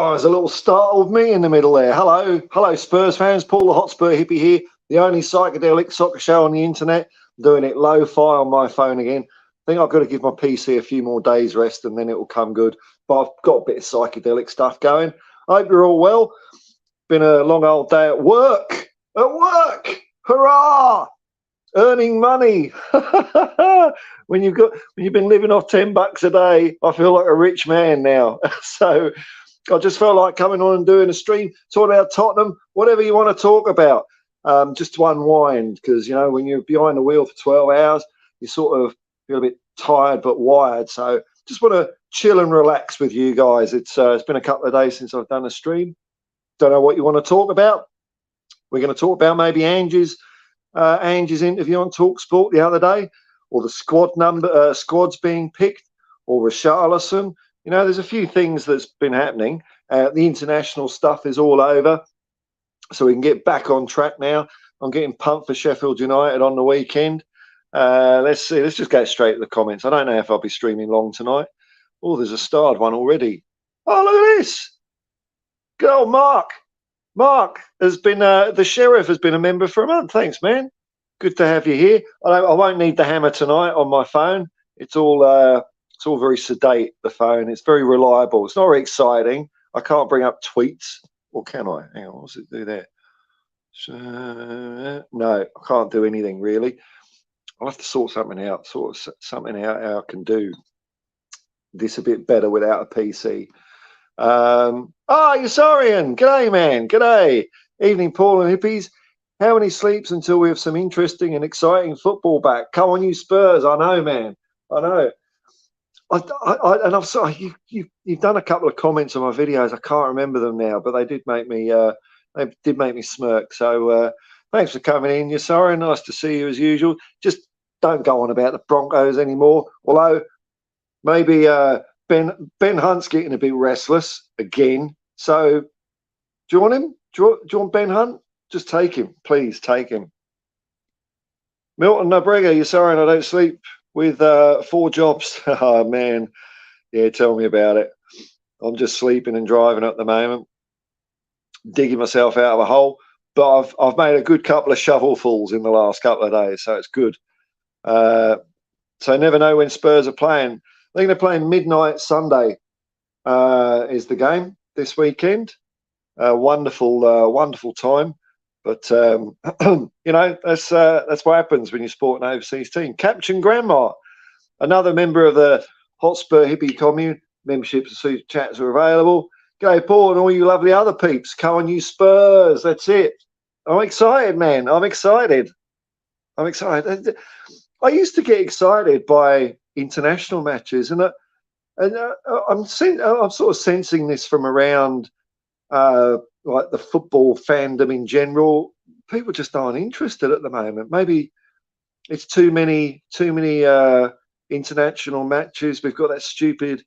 there's a little startled me in the middle there. Hello, Spurs fans. Paul the Hotspur Hippie here. The only psychedelic soccer show on the internet. I'm doing it lo-fi on my phone again. I think I've got to give my PC a few more days rest and then it will come good. But I've got a bit of psychedelic stuff going. I hope you're all well. Been a long old day at work. Hurrah! Earning money. when you've been living off $10 a day, I feel like a rich man now. So I just felt like coming on and doing a stream, talking about Tottenham, whatever you want to talk about, just to unwind. Because when you're behind the wheel for 12 hours, you sort of feel a bit tired but wired. So just want to chill and relax with you guys. It's been a couple of days since I've done a stream. Don't know what you want to talk about. We're going to talk about maybe Ange's interview on TalkSport the other day, or the squads being picked, or Richarlison. There's a few things that's been happening. The international stuff is all over, so we can get back on track now. I'm getting pumped for Sheffield United on the weekend. Let's see. Let's just go straight to the comments. I don't know if I'll be streaming long tonight. Oh, there's a starred one already. Oh, look at this. Good old Mark. Mark has been the sheriff has been a member for a month. Thanks, man. Good to have you here. I won't need the hammer tonight on my phone. It's all very sedate. The phone. It's very reliable. It's not very exciting. I can't bring up tweets, or can I? Hang on. What's it do there? No, I can't do anything really. I'll have to sort something out. How I can do this a bit better without a PC. Yusarian, g'day man, g'day. Evening, Paul and Hippies. How many sleeps until we have some interesting and exciting football back? Come on, you Spurs. I know, man. I know. And I'm sorry, you've done a couple of comments on my videos. I can't remember them now, but they did make me smirk. So thanks for coming in, Yusarian. Nice to see you as usual. Just don't go on about the Broncos anymore. Although maybe Ben Hunt's getting a bit restless again. So do you want him? Do you want Ben Hunt? Just take him. Please take him. Milton Nabrega, you're sorry I don't sleep with 4 jobs. Oh, man. Yeah, tell me about it. I'm just sleeping and driving at the moment. Digging myself out of a hole. But I've made a good couple of shovelfuls in the last couple of days, so it's good. So I never know when Spurs are playing. I think they're playing midnight Sunday is the game this weekend. Wonderful time. But, that's what happens when you support an overseas team. Captain Grandma, another member of the Hotspur Hippie commune. Memberships and super chats are available. G'day, Paul, and all you lovely other peeps. Come on, you Spurs. That's it. I'm excited, man. I'm excited. I used to get excited by international matches, and I'm sort of sensing this from around like the football fandom in general. People just aren't interested at the moment. Maybe it's too many international matches. We've got that stupid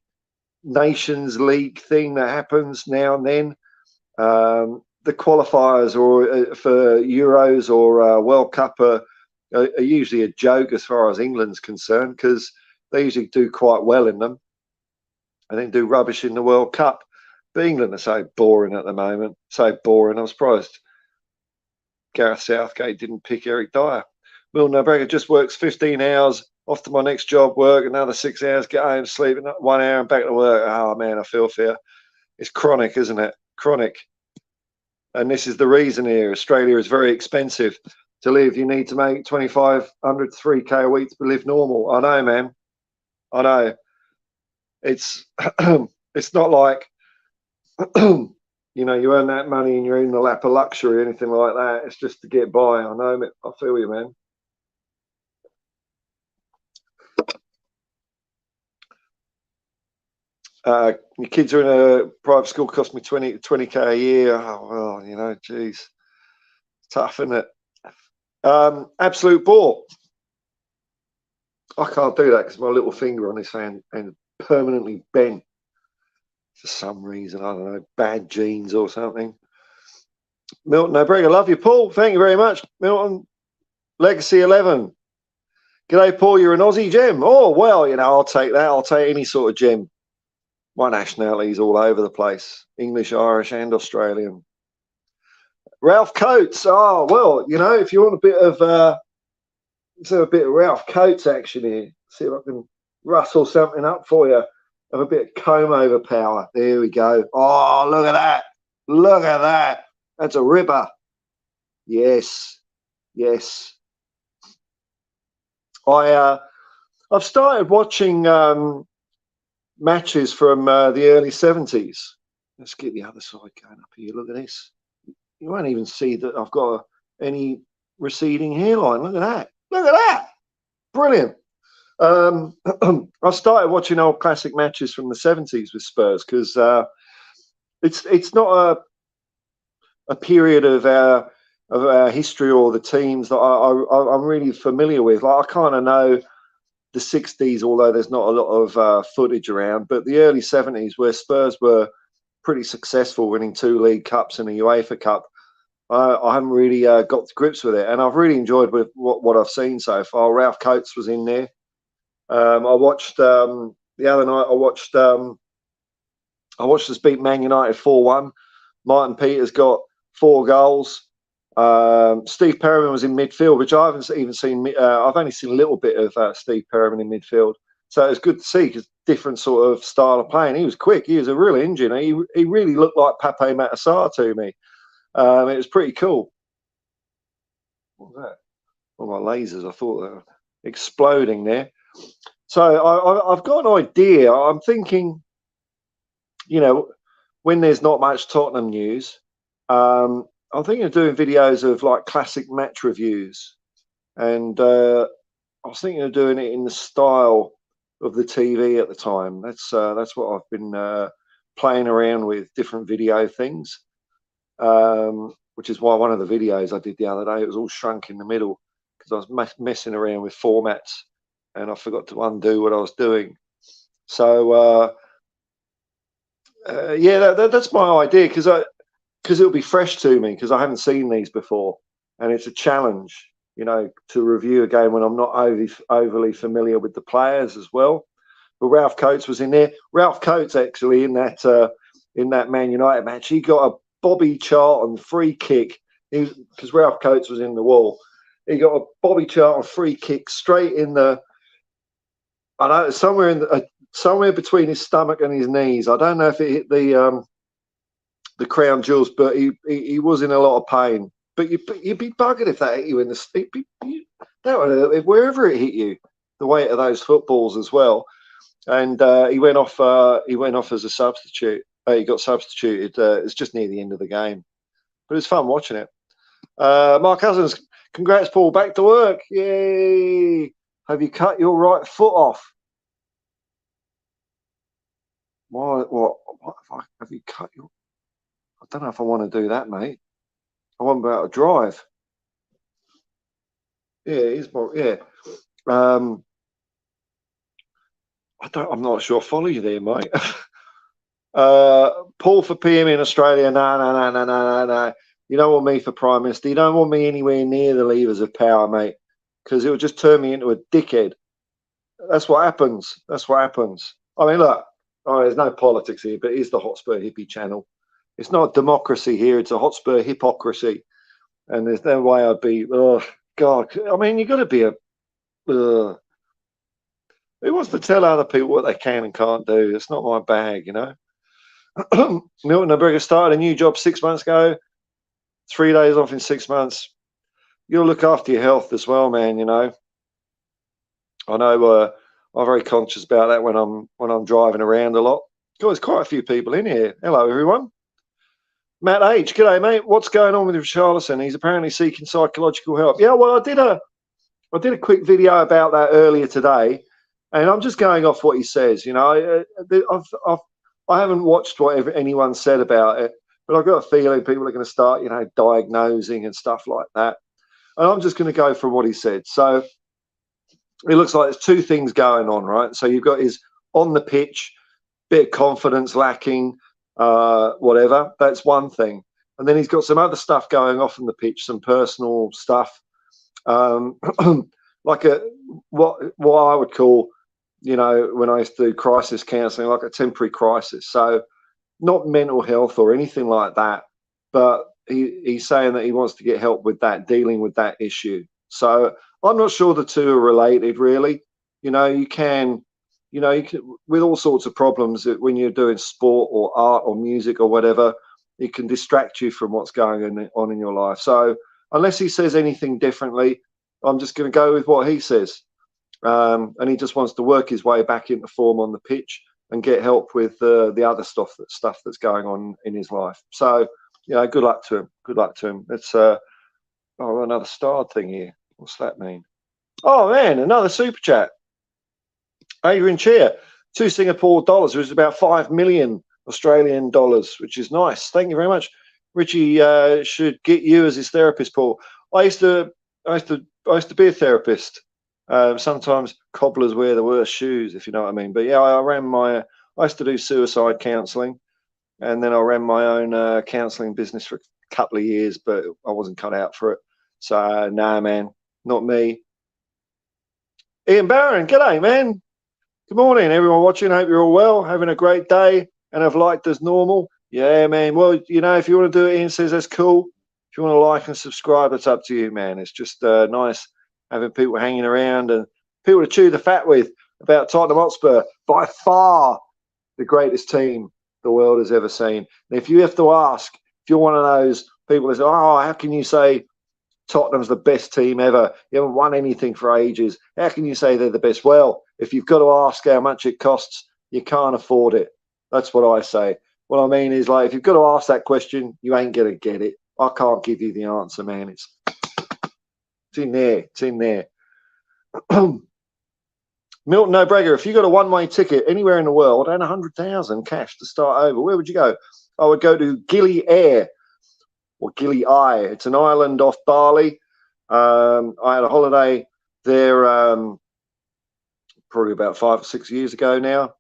Nations League thing that happens now and then. The qualifiers or for Euros or World Cup are usually a joke as far as England's concerned, because they usually do quite well in them and then do rubbish in the World Cup. But England are so boring at the moment. So boring. I'm surprised Gareth Southgate didn't pick Eric Dyer. Will Nabrega just works 15 hours, off to my next job, work another 6 hours, get home, sleep, 1 hour and back to work. Oh, man, I feel fair. It's chronic, isn't it? Chronic. And this is the reason here. Australia is very expensive to live. You need to make 2,500 to 3K a week to live normal. I know, man. I know. It's it's not like you earn that money and you're in the lap of luxury or anything like that. It's just to get by. I know. I feel you, man. Your kids are in a private school, cost me 20K a year. Oh, well, geez. It's tough, isn't it? Absolute bore. I can't do that because my little finger on this hand and permanently bent for some reason. I don't know, bad genes or something. Milton O'Brien, I love you, Paul. Thank you very much, Milton. Legacy 11. G'day, Paul. You're an Aussie gem. Oh, well, I'll take that. I'll take any sort of gem. My nationality's all over the place: English, Irish, and Australian. Ralph Coates. Oh well, you know, if you want a bit of let's have a bit of Ralph Coates action here. See if I can rustle something up for you. Have a bit of comb over power. There we go. Oh, look at that! Look at that! That's a ripper. Yes, yes. I've started watching matches from the early 70s. Let's get the other side going up here. Look at this. You won't even see that I've got any receding hairline. Look at that. Look at that. Brilliant. I've started watching old classic matches from the 70s with Spurs because it's not a period of our history or the teams that I'm really familiar with. Like I kind of know the 60s, although there's not a lot of footage around, but the early 70s where Spurs were pretty successful, winning 2 League Cups and a UEFA Cup. I haven't really got to grips with it, and I've really enjoyed with what I've seen so far. Ralph Coates was in there. I watched the other night. I watched us beat Man United 4-1. Martin Peters got 4 goals. Steve Perryman was in midfield, which I haven't even seen. I've only seen a little bit of Steve Perryman in midfield, so it was good to see because different sort of style of playing. He was quick. He was a real engine. He really looked like Pape Matar to me. It was pretty cool. What was that? Oh, my lasers! I thought they were exploding there. So I've got an idea. I'm thinking, you know, when there's not much Tottenham news, I'm thinking of doing videos of like classic match reviews, and I was thinking of doing it in the style of the TV at the time. That's what I've been playing around with, different video things, which is why one of the videos I did the other day, it was all shrunk in the middle because I was messing around with formats and I forgot to undo what I was doing. So yeah, that's my idea because it'll be fresh to me because I haven't seen these before, and it's a challenge, you know, to review a game when I'm not overly familiar with the players as well. But Ralph Coates was in there. Ralph Coates actually in that Man United match, he got a Bobby Charlton free kick. Because Ralph Coates was in the wall, he got a Bobby Charlton free kick straight in the. I know somewhere between his stomach and his knees. I don't know if it hit the crown jewels, but he was in a lot of pain. But you'd be buggered if that hit you in the sleep. That would hurt wherever it hit you. The weight of those footballs as well. And he went off. He went off as a substitute. He got substituted. It's just near the end of the game, but it was fun watching it. Mark Cousins, congrats, Paul. Back to work. Yay! Have you cut your right foot off? What have you cut your? I don't know if I want to do that, mate. I want to be able to drive. Yeah, it is more. Yeah. I'm not sure I follow you there, mate. Paul for PM in Australia. No. You don't want me for Prime Minister. You don't want me anywhere near the levers of power, mate, because it will just turn me into a dickhead. That's what happens. That's what happens. I mean, look, there's no politics here, but it's the Hotspur Hippie channel. It's not democracy here. It's a Hotspur hypocrisy. And there's no way I'd be, oh, God. I mean, you've got to be a, who wants to tell other people what they can and can't do? It's not my bag, you know. Milton Obrega started a new job 6 months ago. 3 days off in 6 months. You'll look after your health as well, man, you know. I know I'm very conscious about that when I'm driving around a lot. God, there's quite a few people in here. Hello, everyone. Matt H, g'day, mate. What's going on with Richarlison? He's apparently seeking psychological help. Yeah, well, I did a quick video about that earlier today, and I'm just going off what he says. You know, I haven't watched whatever anyone said about it, but I've got a feeling people are going to start, you know, diagnosing and stuff like that. And I'm just going to go from what he said. So it looks like there's 2 things going on, right? So you've got his on the pitch, bit of confidence lacking, whatever. That's one thing. And then he's got some other stuff going off on the pitch, some personal stuff, like what I would call you know, when I used to do crisis counselling, like a temporary crisis. So not mental health or anything like that, but he's saying that he wants to get help with that, dealing with that issue. So I'm not sure the two are related, really. You know, you can, with all sorts of problems, when you're doing sport or art or music or whatever, it can distract you from what's going on in your life. So unless he says anything differently, I'm just going to go with what he says. And he just wants to work his way back into form on the pitch and get help with the other stuff that's going on in his life. So, you know, good luck to him. Good luck to him. It's another starred thing here. What's that mean? Oh man, another super chat. Adrian Cheer, 2 Singapore dollars, which is about 5 million Australian dollars, which is nice. Thank you very much. Richie should get you as his therapist, Paul. I used to be a therapist. Sometimes cobblers wear the worst shoes, if you know what I mean. But yeah, I used to do suicide counselling, and then I ran my own counselling business for a couple of years, but I wasn't cut out for it. So nah, man, not me. Ian Barron, g'day, man. Good morning, everyone watching. Hope you're all well, having a great day, and have liked as normal. Yeah, man. Well, you know, if you want to do it, Ian says that's cool. If you want to like and subscribe, it's up to you, man. It's just nice having people hanging around and people to chew the fat with about Tottenham Hotspur, by far the greatest team the world has ever seen. And if you have to ask, if you're one of those people that say, oh, how can you say Tottenham's the best team ever? You haven't won anything for ages. How can you say they're the best? Well, if you've got to ask how much it costs, you can't afford it. That's what I say. What I mean is, like, if you've got to ask that question, you ain't going to get it. I can't give you the answer, man. It's in there. It's in there. Milton O'Bragger, if you got a one-way ticket anywhere in the world and 100,000 cash to start over, where would you go? I would go to Gili Air or Gili Eye. It's an island off Bali. I had a holiday there probably about 5 or 6 years ago now.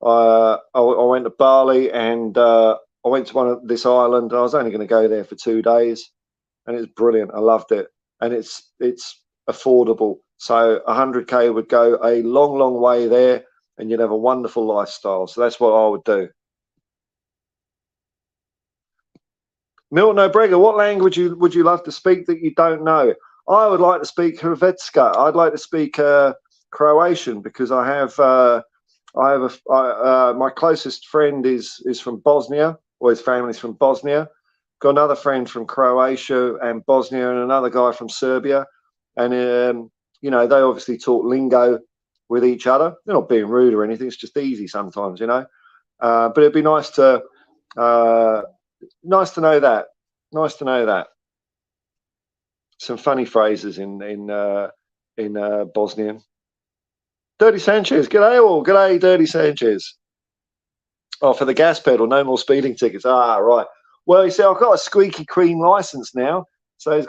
I went to Bali and I went to this island. I was only going to go there for 2 days, and it's brilliant. I loved it, and it's affordable. So 100k would go a long, long way there, and you'd have a wonderful lifestyle. So that's what I would do. Milton O'Bragger, what language would you love to speak that you don't know? I would like to speak Hrvatska. I'd like to speak Croatian, because my closest friend is from Bosnia, or his family's from Bosnia. Got another friend from Croatia and Bosnia, and another guy from Serbia. And you know, they obviously talk lingo with each other. They're not being rude or anything. It's just easy sometimes, you know. But it'd be nice to know that. Nice to know that. Some funny phrases in Bosnian. Dirty Sanchez, g'day all. G'day, Dirty Sanchez. Oh, for the gas pedal, no more speeding tickets. Ah, right. Well, you see, I've got a squeaky clean license now, so I've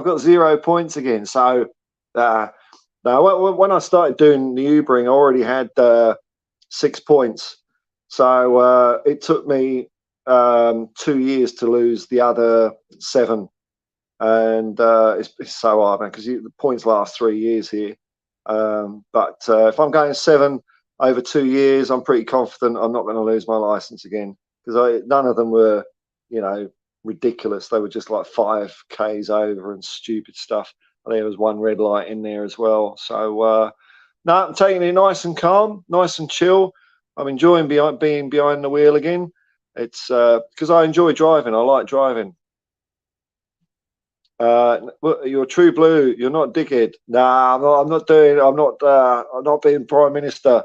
got 0 points again. So, now when I started doing the Ubering, I already had 6 points. So it took me 2 years to lose the other 7, and it's so hard, man, because the points last 3 years here. But if I'm going 7 over 2 years, I'm pretty confident I'm not going to lose my license again, because none of them were, you know, ridiculous. They were just like 5Ks over and stupid stuff. I think there was one red light in there as well. So no, I'm taking it nice and calm, nice and chill. I'm enjoying being behind the wheel again. It's because I enjoy driving. I like driving. You're true blue. You're not dickhead. Nah, I'm not being prime minister.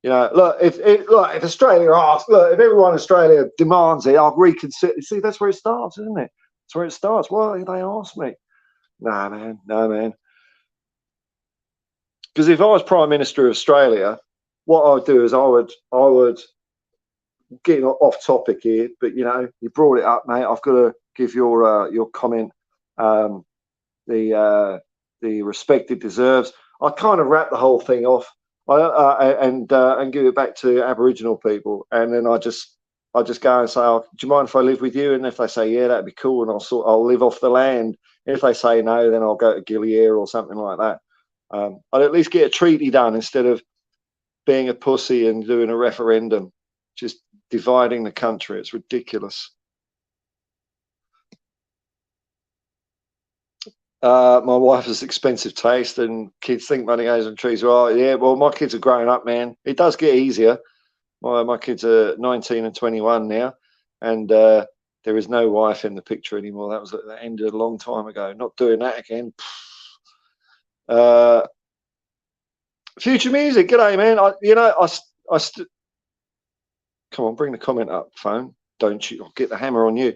You know, look, if Australia asks, look, if everyone in Australia demands it, I'll reconsider. See, that's where it starts, isn't it? That's where it starts. Why they ask me? Nah, man, no, man. Because if I was prime minister of Australia, what I'd do is I would getting off topic here, but you know, you brought it up, mate. I've got to give your comment the respect it deserves. I kind of wrap the whole thing off and give it back to Aboriginal people, and then I just go and say, oh, do you mind if I live with you? And if they say yeah, that'd be cool, and I'll live off the land. And if they say no, then I'll go to Gili Air or something like that. I'd at least get a treaty done instead of being a pussy and doing a referendum, just dividing the country. It's ridiculous. My wife has expensive taste and kids think money goes on trees. Well, yeah, well, my kids are growing up, man. It does get easier. My kids are 19 and 21 now, and there is no wife in the picture anymore. That ended a long time ago. Not doing that again. Future music, g'day, man. Come on, bring the comment up, phone. Don't you? I'll get the hammer on you.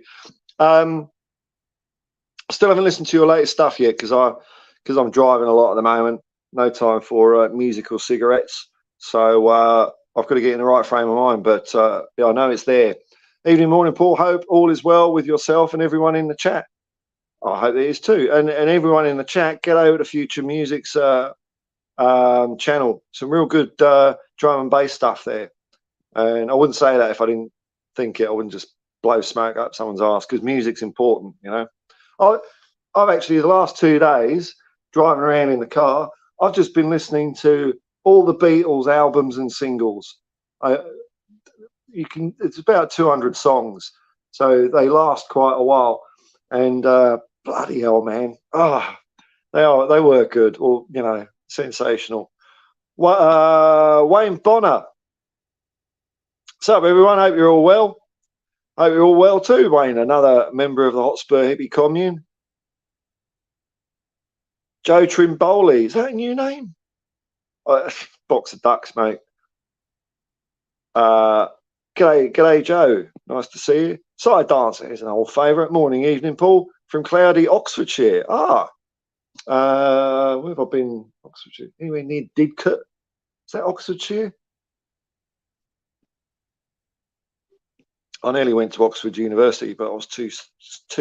Still haven't listened to your latest stuff yet because I'm driving a lot at the moment. No time for musical cigarettes, so I've got to get in the right frame of mind. But yeah, I know it's there. Evening, morning, Paul. Hope all is well with yourself and everyone in the chat. I hope it is too, and everyone in the chat. Get over to Future Music's channel. Some real good drum and bass stuff there. And I wouldn't say that if I didn't think it. I wouldn't just blow smoke up someone's ass, because music's important, you know. I've actually, the last 2 days, driving around in the car, I've just been listening to all the Beatles albums and singles. It's about 200 songs, so they last quite a while. And bloody hell, man, they were good, or you know, sensational. Wayne Bonner, what's up, everyone? Hope you're all well. Hope you're all well too, Wayne, another member of the Hotspur hippie commune. Joe Trimboli, is that a new name? Box of ducks, mate. G'day, Joe. Nice to see you. Side Dancer is an old favourite. Morning, evening, Paul, from cloudy Oxfordshire. Where have I been? Oxfordshire. Anywhere near Didcot? Is that Oxfordshire? I nearly went to Oxford University, but I was too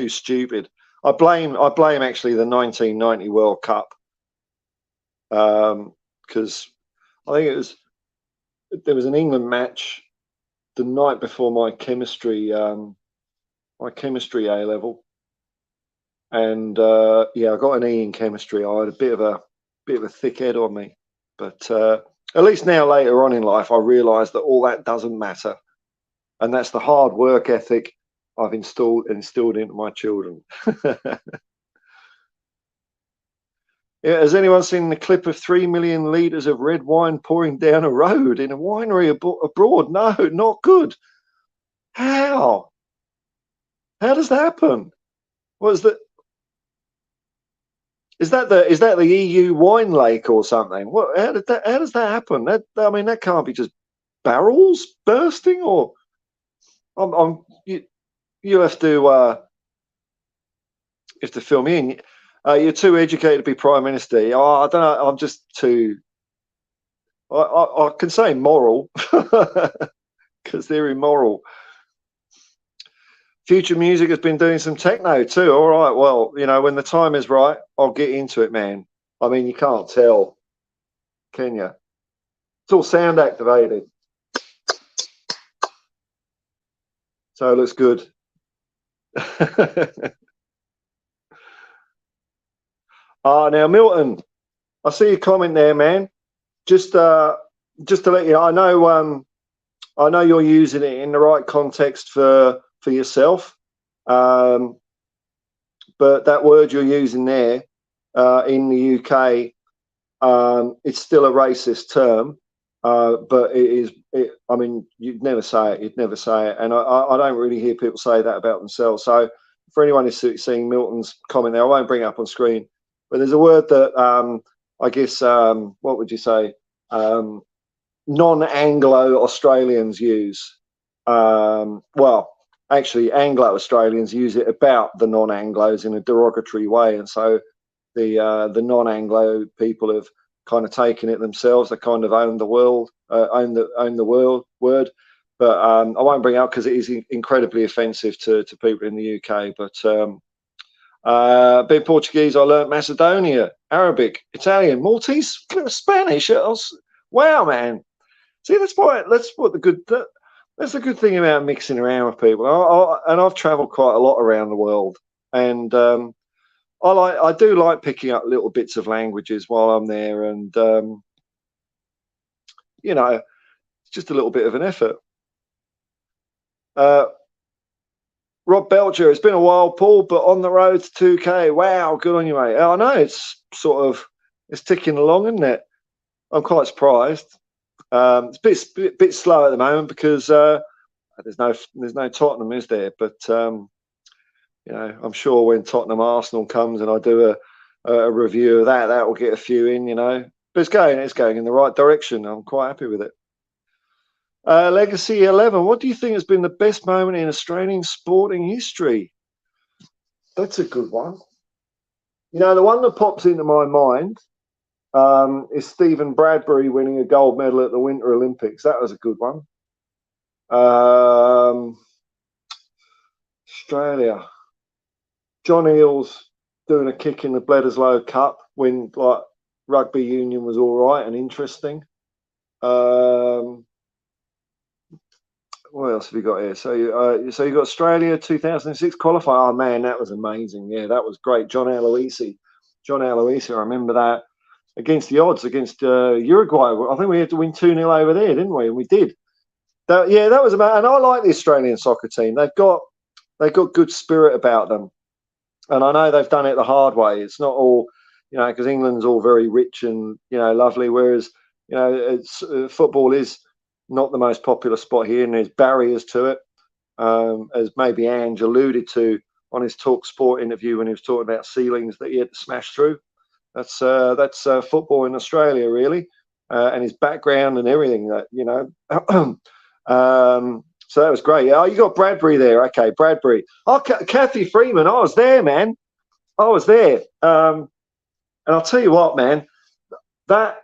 stupid. I blame actually the 1990 World Cup, because I think there was an England match the night before my chemistry A level, and yeah, I got an E in chemistry. I had a bit of a thick head on me, but at least now later on in life, I realised that all that doesn't matter. And that's the hard work ethic I've instilled into my children. Yeah, has anyone seen the clip of 3 million litres of red wine pouring down a road in a winery abroad? No, not good. How? How does that happen? What is that? Is that the EU wine lake or something? What? How does that happen? I mean, that can't be just barrels bursting, or you have to fill me in. You're too educated to be prime minister. I don't know. I'm just too. I can say moral because they're immoral. Future Music has been doing some techno too. All right. Well, you know, when the time is right, I'll get into it, man. I mean, you can't tell, can you? It's all sound activated, so it looks good. Now, Milton, I see your comment there, man. Just to let you know, I know you're using it in the right context for yourself, but that word you're using there in the UK, it's still a racist term, but I mean, you'd never say it. And I don't really hear people say that about themselves. So for anyone who's seeing Milton's comment there, I won't bring it up on screen, but there's a word that I guess, what would you say, non-Anglo Australians use. Well, actually, Anglo Australians use it about the non-Anglos in a derogatory way, and so the non-Anglo people have kind of taken it themselves. They kind of own the world, own the world word. But I won't bring it up because it is incredibly offensive to people in the UK. But bit Portuguese, I learnt Macedonia, Arabic, Italian, Maltese, Spanish. Wow, man! See, that's the good thing about mixing around with people. And I've travelled quite a lot around the world, and I do like picking up little bits of languages while I'm there, and you know, it's just a little bit of an effort. Rob Belcher, it's been a while, Paul, but on the road to 2K. Wow, good on you, mate. I know it's it's ticking along, isn't it? I'm quite surprised. It's a bit slow at the moment because there's no Tottenham, is there? But I'm sure when Tottenham Arsenal comes and I do a review of that will get a few in, But it's going in the right direction. I'm quite happy with it. Legacy 11. What do you think has been the best moment in Australian sporting history? That's a good one. The one that pops into my mind is Stephen Bradbury winning a gold medal at the Winter Olympics. That was a good one. Australia. John Eales doing a kick in the Bledisloe Cup when rugby union was all right and interesting. What else have you got here? So you got Australia 2006 qualifier. Oh man, that was amazing. Yeah, that was great. John Aloisi, I remember that against the odds against Uruguay. I think we had to win 2-0 over there, didn't we? And we did. That was about. And I like the Australian soccer team. They've got good spirit about them. And I know they've done it the hard way. It's not all, because England's all very rich and, lovely. Whereas, football is not the most popular spot here, and there's barriers to it, as maybe Ange alluded to on his Talk Sport interview when he was talking about ceilings that he had to smash through. That's football in Australia, really, and his background and everything. That so that was great. Oh, you got Bradbury there. Okay, Bradbury. Oh, Kathy Freeman. I was there, man. I was there. And I'll tell you what, man. That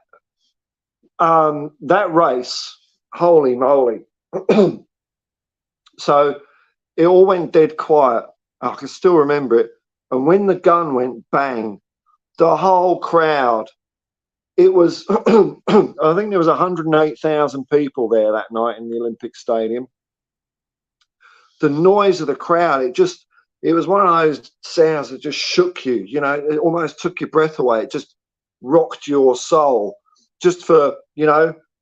race, holy moly. So it all went dead quiet. I can still remember it. And when the gun went bang, the whole crowd, it was, I think there was 108,000 people there that night in the Olympic Stadium. The noise of the crowd, it was one of those sounds that just shook you, it almost took your breath away. It just rocked your soul just for,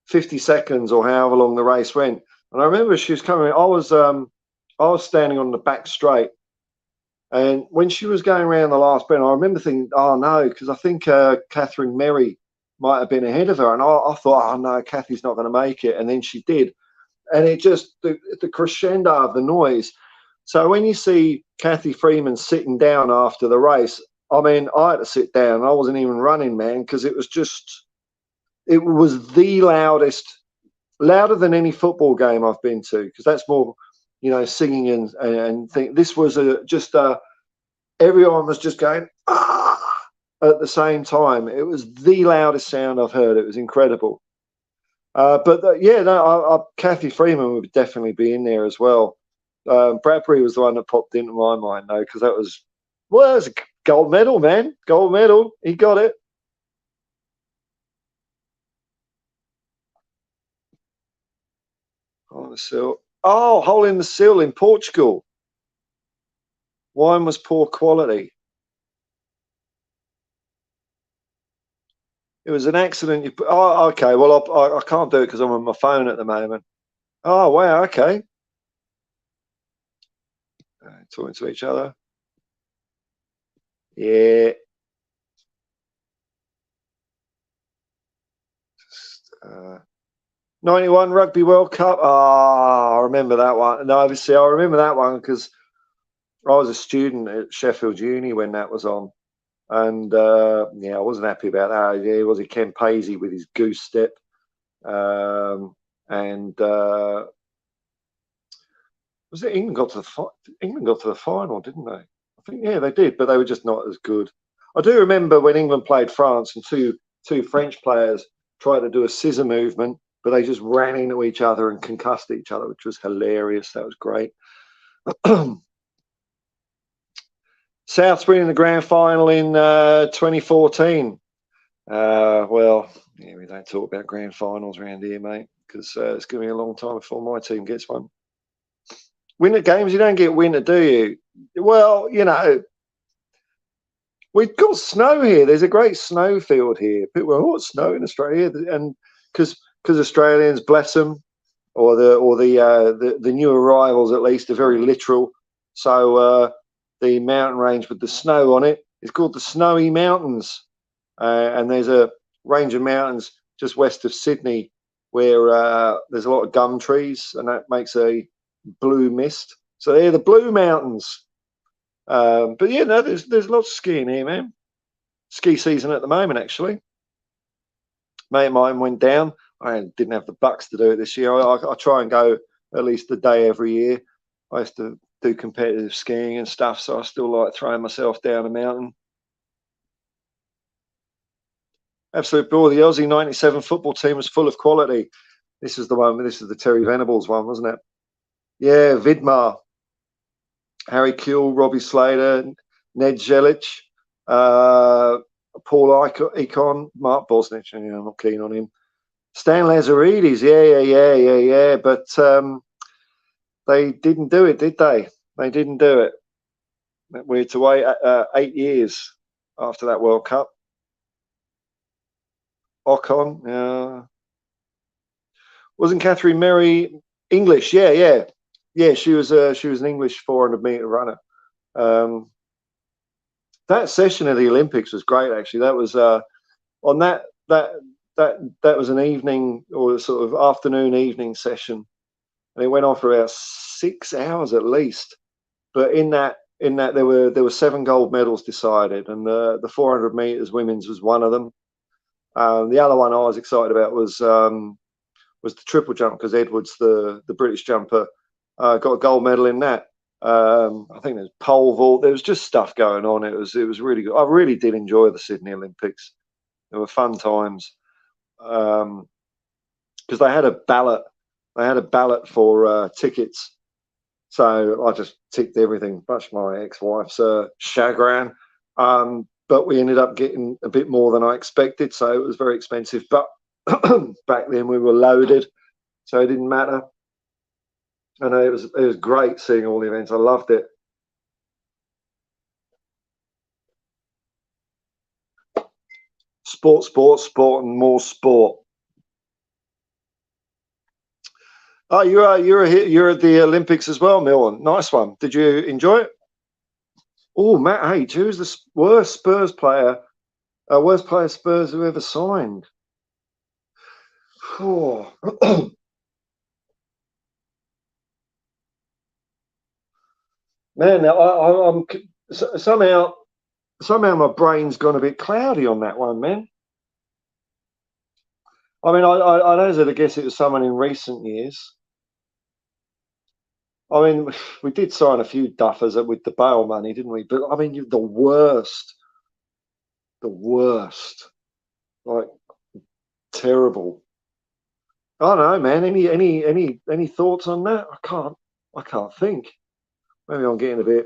50 seconds or however long the race went. And I remember she was coming, I was standing on the back straight. And when she was going around the last bend, I remember thinking, oh no, because I think Catherine Merry might have been ahead of her. And I thought, oh no, Kathy's not going to make it. And then she did. And it just, the crescendo of the noise. So when you see Kathy Freeman sitting down after the race, I mean, I had to sit down. I wasn't even running, man, because it was the loudest, louder than any football game I've been to, because that's more, singing and think. This was everyone was just going, ah, at the same time. It was the loudest sound I've heard. It was incredible. Kathy Freeman would definitely be in there as well. Bradbury was the one that popped into my mind, though, because that was a gold medal, man. Gold medal. He got it. Hole in the Sill in Portugal. Wine was poor quality. It was an accident. Okay. Well, I can't do it because I'm on my phone at the moment. Oh, wow. Okay. Talking to each other. Yeah. 91 Rugby World Cup. I remember that one. No, obviously, I remember that one because I was a student at Sheffield Uni when that was on. And, I wasn't happy about that. Yeah, was it Ken Paisley with his goose step? Was it England got to the final, didn't they? I think, yeah, they did, but they were just not as good. I do remember when England played France and two French players tried to do a scissor movement, but they just ran into each other and concussed each other, which was hilarious. That was great. South's winning the grand final in 2014. We don't talk about grand finals around here, mate, because it's going to be a long time before my team gets one. Winter games, you don't get winter, do you? Well, We've got snow here. There's a great snow field here. People go, "Oh, it's snow in Australia," and because Australians, bless them, or the new arrivals at least, are very literal. So the mountain range with the snow on it is called the Snowy Mountains, and there's a range of mountains just west of Sydney where there's a lot of gum trees, and that makes a blue mist. So they're the Blue Mountains. But yeah, no, there's lots of skiing here, man. Ski season at the moment, actually. Mate of mine went down. I didn't have the bucks to do it this year. I try and go at least a day every year. I used to do competitive skiing and stuff, so I still like throwing myself down a mountain. Absolute ball. The Aussie '97 football team was full of quality. This is the one. This is the Terry Venables one, wasn't it? Yeah, Vidmar, Harry Kuehl, Robbie Slater, Ned Zelic, Paul Icon, Mark Bosnich. I'm not keen on him. Stan Lazaridis, yeah. But they didn't do it, did they? They didn't do it. We had to wait 8 years after that World Cup. Ocon, yeah. Wasn't Catherine Merry English? Yeah. She was an English 400-meter runner. That session of the Olympics was great. Actually, that was on that was an evening or sort of afternoon evening session, and it went on for about 6 hours at least. But in that there were 7 gold medals decided, and the 400 meters women's was one of them. The other one I was excited about was the triple jump, because Edwards, the British jumper, got a gold medal in that. I think there's pole vault. There was just stuff going on. It was really good. I really did enjoy the Sydney Olympics. They were fun times, because they had a ballot. They had a ballot for tickets. So I just ticked everything, much my ex-wife's chagrin. But we ended up getting a bit more than I expected, so it was very expensive. But back then we were loaded, so it didn't matter. And it was great seeing all the events. I loved it. Sport, and more sport. Oh, you're at the Olympics as well, Milton. Nice one. Did you enjoy it? Oh, Matt H. Who's the worst Spurs player? Worst player Spurs who ever signed? Oh. Man, now I'm somehow my brain's gone a bit cloudy on that one, man. I mean, I know that I guess it was someone in recent years. I mean, we did sign a few duffers with the bail money, didn't we? But I mean, the worst, like terrible. I don't know, man. Any thoughts on that? I can't think. Maybe I'm getting a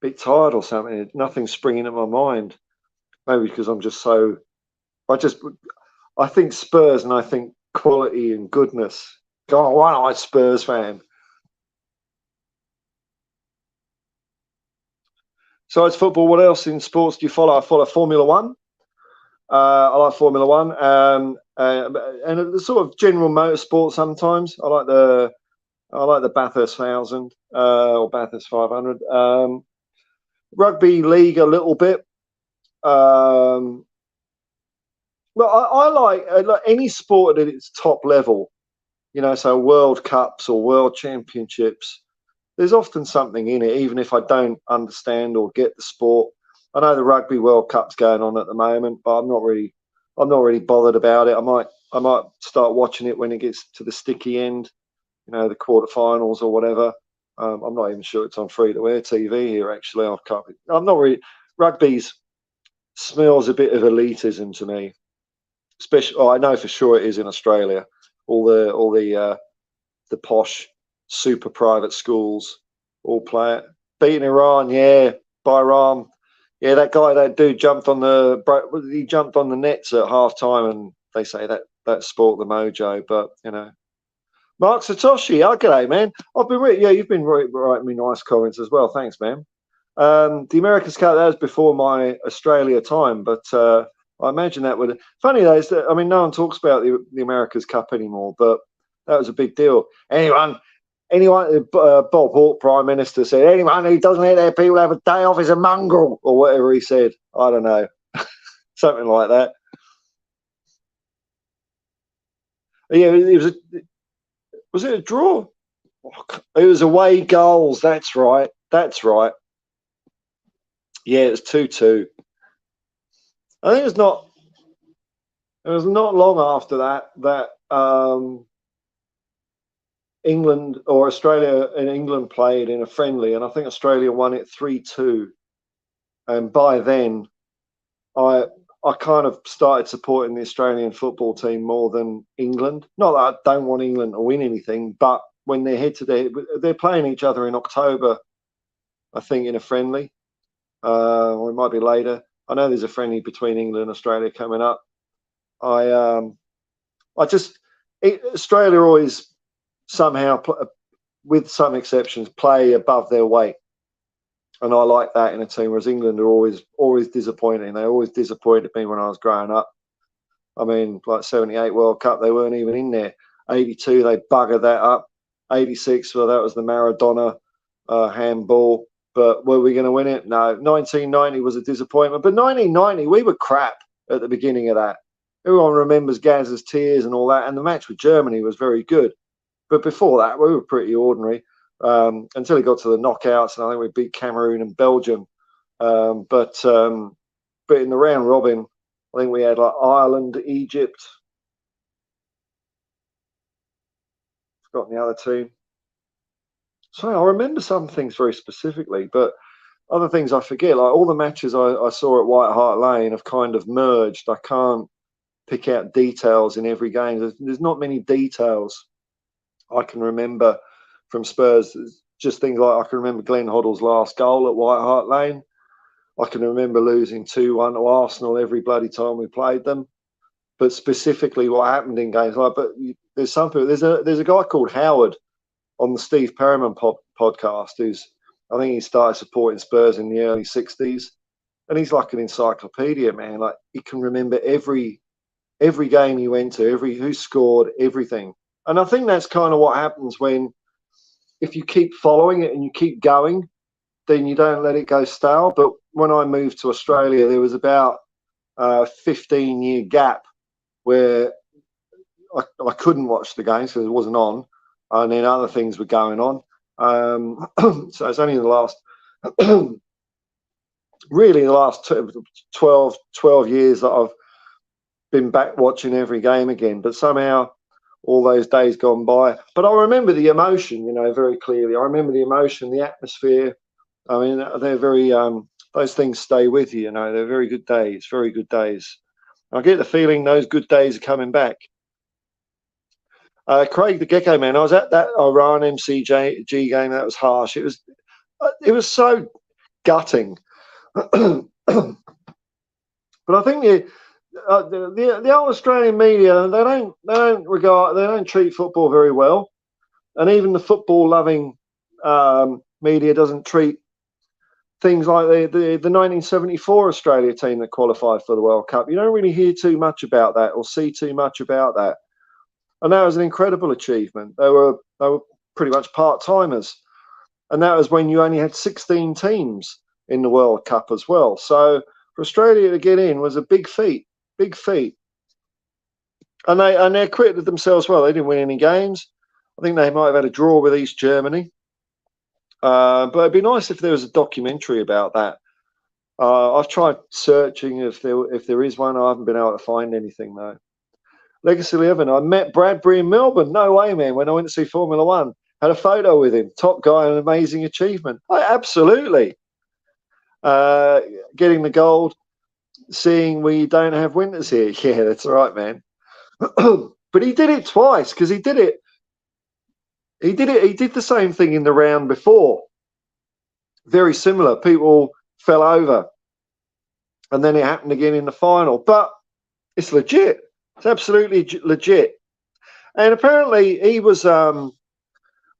bit tired or something. Nothing's springing in my mind. Maybe because I'm just so. I think Spurs and I think quality and goodness. God, why am I a Spurs fan? So it's football. What else in sports do you follow? I follow Formula One. I like Formula One, and the sort of general motorsport. Sometimes I like the Bathurst 1000 or Bathurst 500. Rugby league a little bit. Well, I like any sport at its top level. So World Cups or World Championships. There's often something in it, even if I don't understand or get the sport. I know the Rugby World Cup's going on at the moment, but I'm not really bothered about it. I might start watching it when it gets to the sticky end, the quarterfinals or whatever. I'm not even sure it's on free-to-air TV here. Actually, I'm not really. Rugby's smells a bit of elitism to me. Especially, I know for sure it is in Australia. All the posh, super private schools all play it. Beating Iran, yeah, Bahrain. Yeah, that dude jumped on the nets at half time, and they say that spoilt the mojo. But Mark Satoshi, okay, man. You've been writing me nice comments as well. Thanks, man. The America's Cup, that was before my Australia time, but I imagine that would. Funny though, is that, I mean, no one talks about the America's Cup anymore, but that was a big deal. Anyone, Bob Hawke, Prime Minister, said anyone who doesn't let their people have a day off is a mongrel, or whatever he said. I don't know, something like that. Yeah, was it a draw? It was away goals. That's right. That's right. Yeah, it was 2-2. I think it was not long after that England or Australia and England played in a friendly, and I think Australia won it 3-2. And by then, I kind of started supporting the Australian football team more than England. Not that I don't want England to win anything, but when they're playing each other in October, I think, in a friendly, or it might be later. I know there's a friendly between England and Australia coming up. Australia always somehow, with some exceptions, play above their weight, and I like that in a team. Whereas England are always disappointing. They always disappointed me when I was growing up. I mean, like 78 World Cup, they weren't even in there. 82, they buggered that up. 86, well, that was the Maradona handball. But were we going to win it? No. 1990 was a disappointment. But 1990, we were crap at the beginning of that. Everyone remembers Gaz's tears and all that. And the match with Germany was very good. But before that, we were pretty ordinary until it got to the knockouts. And I think we beat Cameroon and Belgium. But in the round robin, I think we had like Ireland, Egypt. Forgotten the other team. So I remember some things very specifically, but other things I forget. Like all the matches I saw at White Hart Lane have kind of merged. I can't pick out details in every game. There's not many details I can remember from Spurs. Just things like I can remember Glenn Hoddle's last goal at White Hart Lane. I can remember losing 2-1 to Arsenal every bloody time we played them. But specifically what happened in games like, but there's something. There's a guy called Howard on the Steve Perriman podcast, I think he started supporting Spurs in the early 60s, and he's like an encyclopedia, man. Like he can remember every game he went to, who scored, everything. And I think that's kind of what happens if you keep following it and you keep going, then you don't let it go stale. But when I moved to Australia, there was about a 15-year gap where I couldn't watch the games because it wasn't on. And then other things were going on. So it's only the last, really the last 12 years that I've been back watching every game again. But somehow all those days gone by. But I remember the emotion, very clearly. I remember the emotion, the atmosphere. I mean, they're very, those things stay with you, They're very good days, very good days. I get the feeling those good days are coming back. Craig the Gecko Man, I was at that Iran MCG game. That was harsh. It was so gutting. But I think the old Australian media, they don't treat football very well, and even the football loving media doesn't treat things like the 1974 Australia team that qualified for the World Cup. You don't really hear too much about that or see too much about that. And that was an incredible achievement. They were pretty much part-timers. And that was when you only had 16 teams in the World Cup as well. So for Australia to get in was a big feat, big feat. And they acquitted themselves well. They didn't win any games. I think they might have had a draw with East Germany. But it'd be nice if there was a documentary about that. I've tried searching if there is one. I haven't been able to find anything, though. Legacy 11. I met Bradbury in Melbourne. No way, man. When I went to see Formula One, had a photo with him. Top guy, an amazing achievement. Absolutely. Getting the gold, seeing we don't have winters here. Yeah, that's right, man. But he did it twice because he did it. He did the same thing in the round before. Very similar. People fell over, and then it happened again in the final. But it's legit. It's absolutely legit. And apparently he was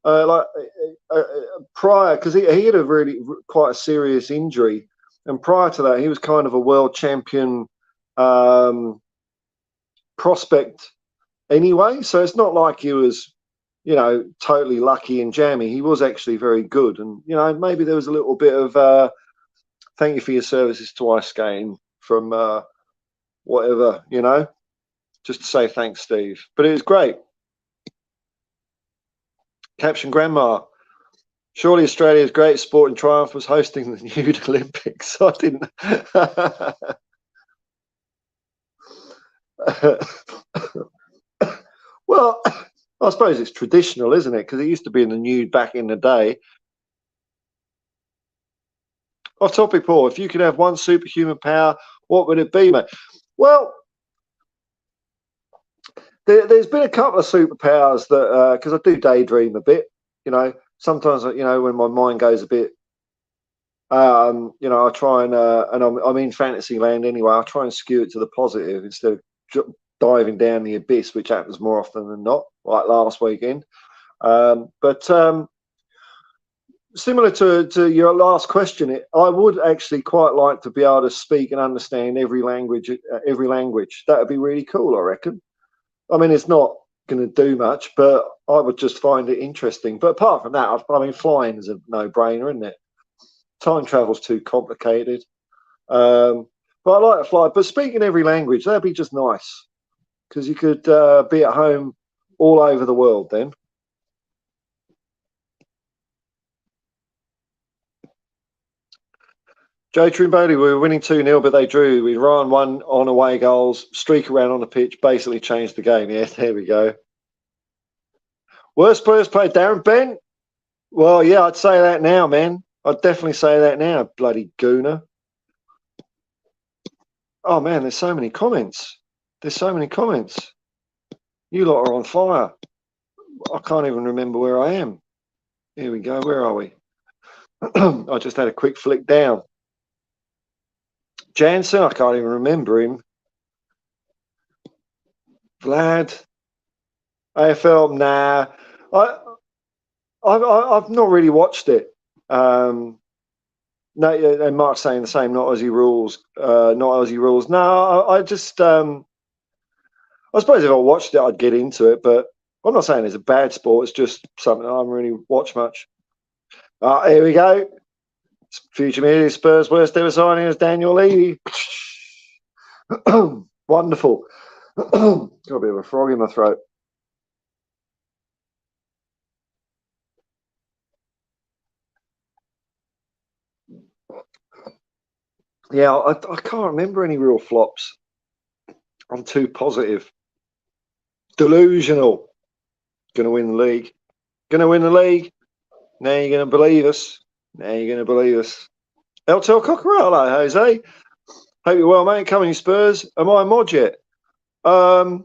Prior, because he had a really quite a serious injury, and prior to that, he was kind of a world champion prospect anyway. So it's not like he was, totally lucky and jammy. He was actually very good, and maybe there was a little bit of thank you for your services to ice skating from whatever, just to say thanks, Steve. But it was great. Caption Grandma. Surely Australia's greatest sporting triumph was hosting the nude Olympics. I didn't. Well, I suppose it's traditional, isn't it? Because it used to be in the nude back in the day. Off topic, Paul. If you could have one superhuman power, what would it be, mate? Well, there's been a couple of superpowers that, because I do daydream a bit, sometimes, when my mind goes a bit, I try and I'm in fantasy land anyway. I try and skew it to the positive instead of diving down the abyss, which happens more often than not, like last weekend. But similar to your last question, I would actually quite like to be able to speak and understand every language. That would be really cool, I reckon. I mean, it's not going to do much, but I would just find it interesting. But apart from that, I mean, flying is a no-brainer, isn't it? Time travel's too complicated. But I like to fly. But speaking every language, that'd be just nice, because you could be at home all over the world then. Joe Trimboli, we were winning 2-0, but they drew. We Ryan won on away goals, streak around on the pitch, basically changed the game. Yeah, there we go. Worst players played, Darren Bent? Well, yeah, I'd say that now, man. I'd definitely say that now, bloody gooner. Oh, man, there's so many comments. You lot are on fire. I can't even remember where I am. Here we go. Where are we? I just had a quick flick down. Jansen, I can't even remember him. Vlad, AFL, nah. I've not really watched it. No, and Mark's saying the same. Not Aussie rules. No, I just. I suppose if I watched it, I'd get into it. But I'm not saying it's a bad sport. It's just something I haven't really watched much. Here we go. Future media Spurs worst ever signing is Daniel Levy. Wonderful. Got a bit of a frog in my throat. Yeah, I can't remember any real flops. I'm too positive. Delusional. Going to win the league. Now you're going to believe us. El Tel Cockerello, Jose. Hope you're well, mate. Coming, Spurs. Am I a mod yet? I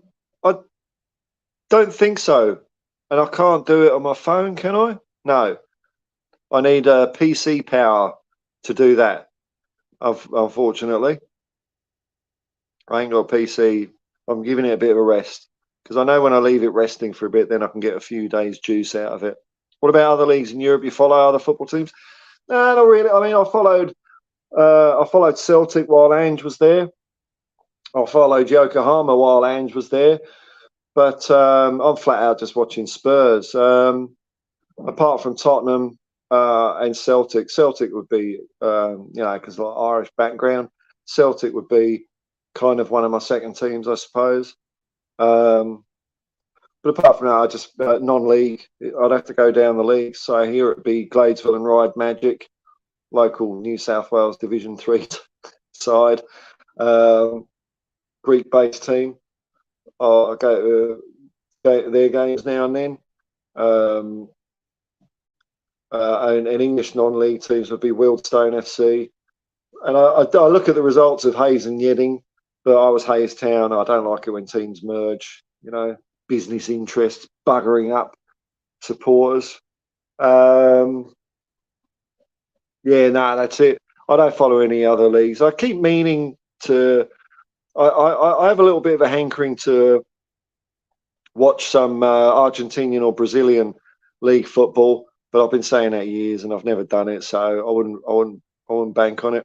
don't think so. And I can't do it on my phone, can I? No. I need PC power to do that, unfortunately. I ain't got a PC. I'm giving it a bit of a rest, because I know when I leave it resting for a bit, then I can get a few days juice out of it. What about other leagues in Europe? You follow other football teams? No, not really. I mean, I followed Celtic while Ange was there. I followed Yokohama while Ange was there. But I'm flat out just watching Spurs. Apart from Tottenham and Celtic would be, because of the Irish background, Celtic would be kind of one of my second teams, I suppose. But apart from that, I just non-league. I'd have to go down the league. So here it'd be Gladesville and Ryde Magic, local New South Wales Division 3 side, Greek-based team. I go to their games now and then. And English non-league teams would be Wealdstone FC. And I look at the results of Hayes and Yedding, but I was Hayes Town. I don't like it when teams merge, business interests buggering up supporters. That's it. I don't follow any other leagues. I keep meaning to. I have a little bit of a hankering to watch some Argentinian or Brazilian league football, but I've been saying that years and I've never done it, so I wouldn't bank on it.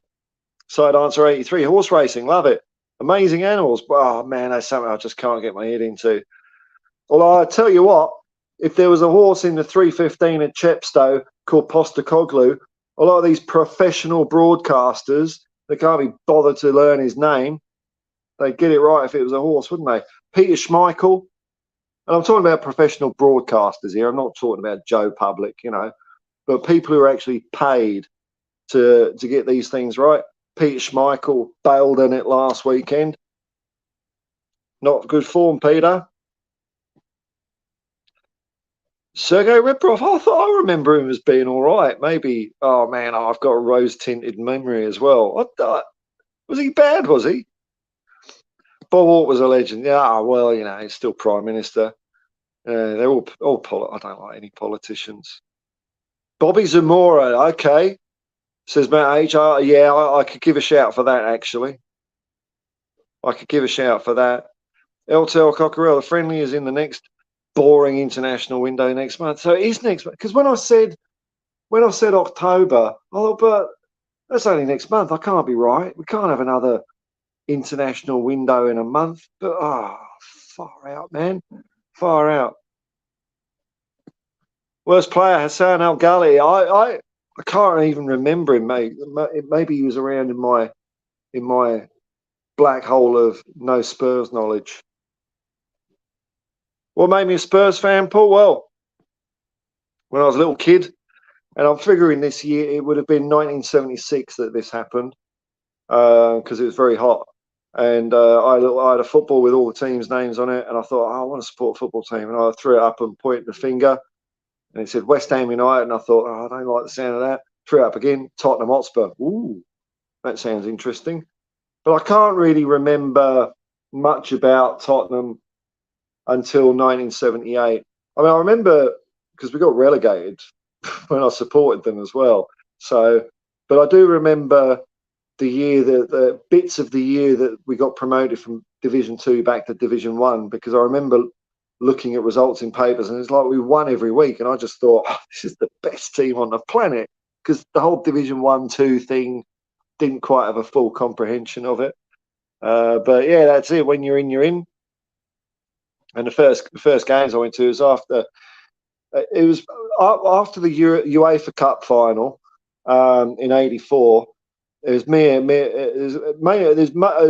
Side answer 83, horse racing, love it. Amazing animals. Oh man, that's something I just can't get my head into. Although I tell you what, if there was a horse in the 3:15 at Chepstow called Postecoglou, a lot of these professional broadcasters that can't be bothered to learn his name, they'd get it right if it was a horse, wouldn't they? Peter Schmeichel, and I'm talking about professional broadcasters here. I'm not talking about Joe Public, but people who are actually paid to get these things right. Peter Schmeichel bailed in it last weekend. Not good form, Peter. Sergei Rebrov, I remember him as being all right. Maybe, oh man, I've got a rose-tinted memory as well. Was he bad, was he? Bob Hawke was a legend. Yeah, well, he's still Prime Minister. They're all I don't like any politicians. Bobby Zamora, okay. Says Matt H. Yeah, I could give a shout for that, actually. I could give a shout for that. LTL Cockerell, the friendly is in the next boring international window next month. So it is next month. Because when I said October, I thought, but that's only next month. I can't be right. We can't have another international window in a month. But far out, man. Far out. Worst player, Hassan Al Ghali. I can't even remember him, mate. Maybe he was around in my black hole of no Spurs knowledge. What made me a Spurs fan, Paul? Well, when I was a little kid, and I'm figuring this year it would have been 1976 that this happened, because it was very hot. And I had a football with all the teams' names on it, and I thought, I want to support a football team. And I threw it up and pointed the finger, and it said West Ham United, and I thought, I don't like the sound of that. Threw it up again, Tottenham Hotspur. Ooh, that sounds interesting. But I can't really remember much about Tottenham until 1978. I mean, I remember because we got relegated when I supported them as well. So, but I do remember the year the bits of the year that we got promoted from Division 2 back to Division 1, because I remember looking at results in papers and it's like we won every week, and I just thought, this is the best team on the planet, because the whole Division 1-2 thing didn't quite have a full comprehension of it. But yeah, that's it. When you're in, you're in. And the first games I went to was after the UEFA Cup final in '84. It was there's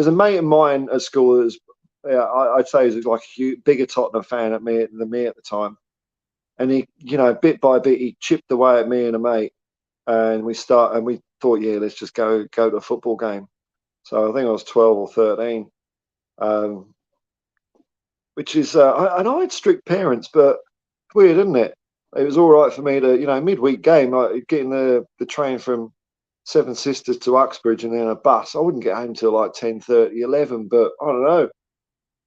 a mate of mine at school that was, I'd say he was like a bigger Tottenham fan than me at the time. And he, bit by bit, he chipped away at me and a mate, and we thought, yeah, let's just go to a football game. So I think I was 12 or 13, which is, and I had strict parents, but weird, isn't it? It was all right for me to, midweek game, like getting the train from Seven Sisters to Uxbridge and then a bus. I wouldn't get home till like 10:30, 11, but I don't know.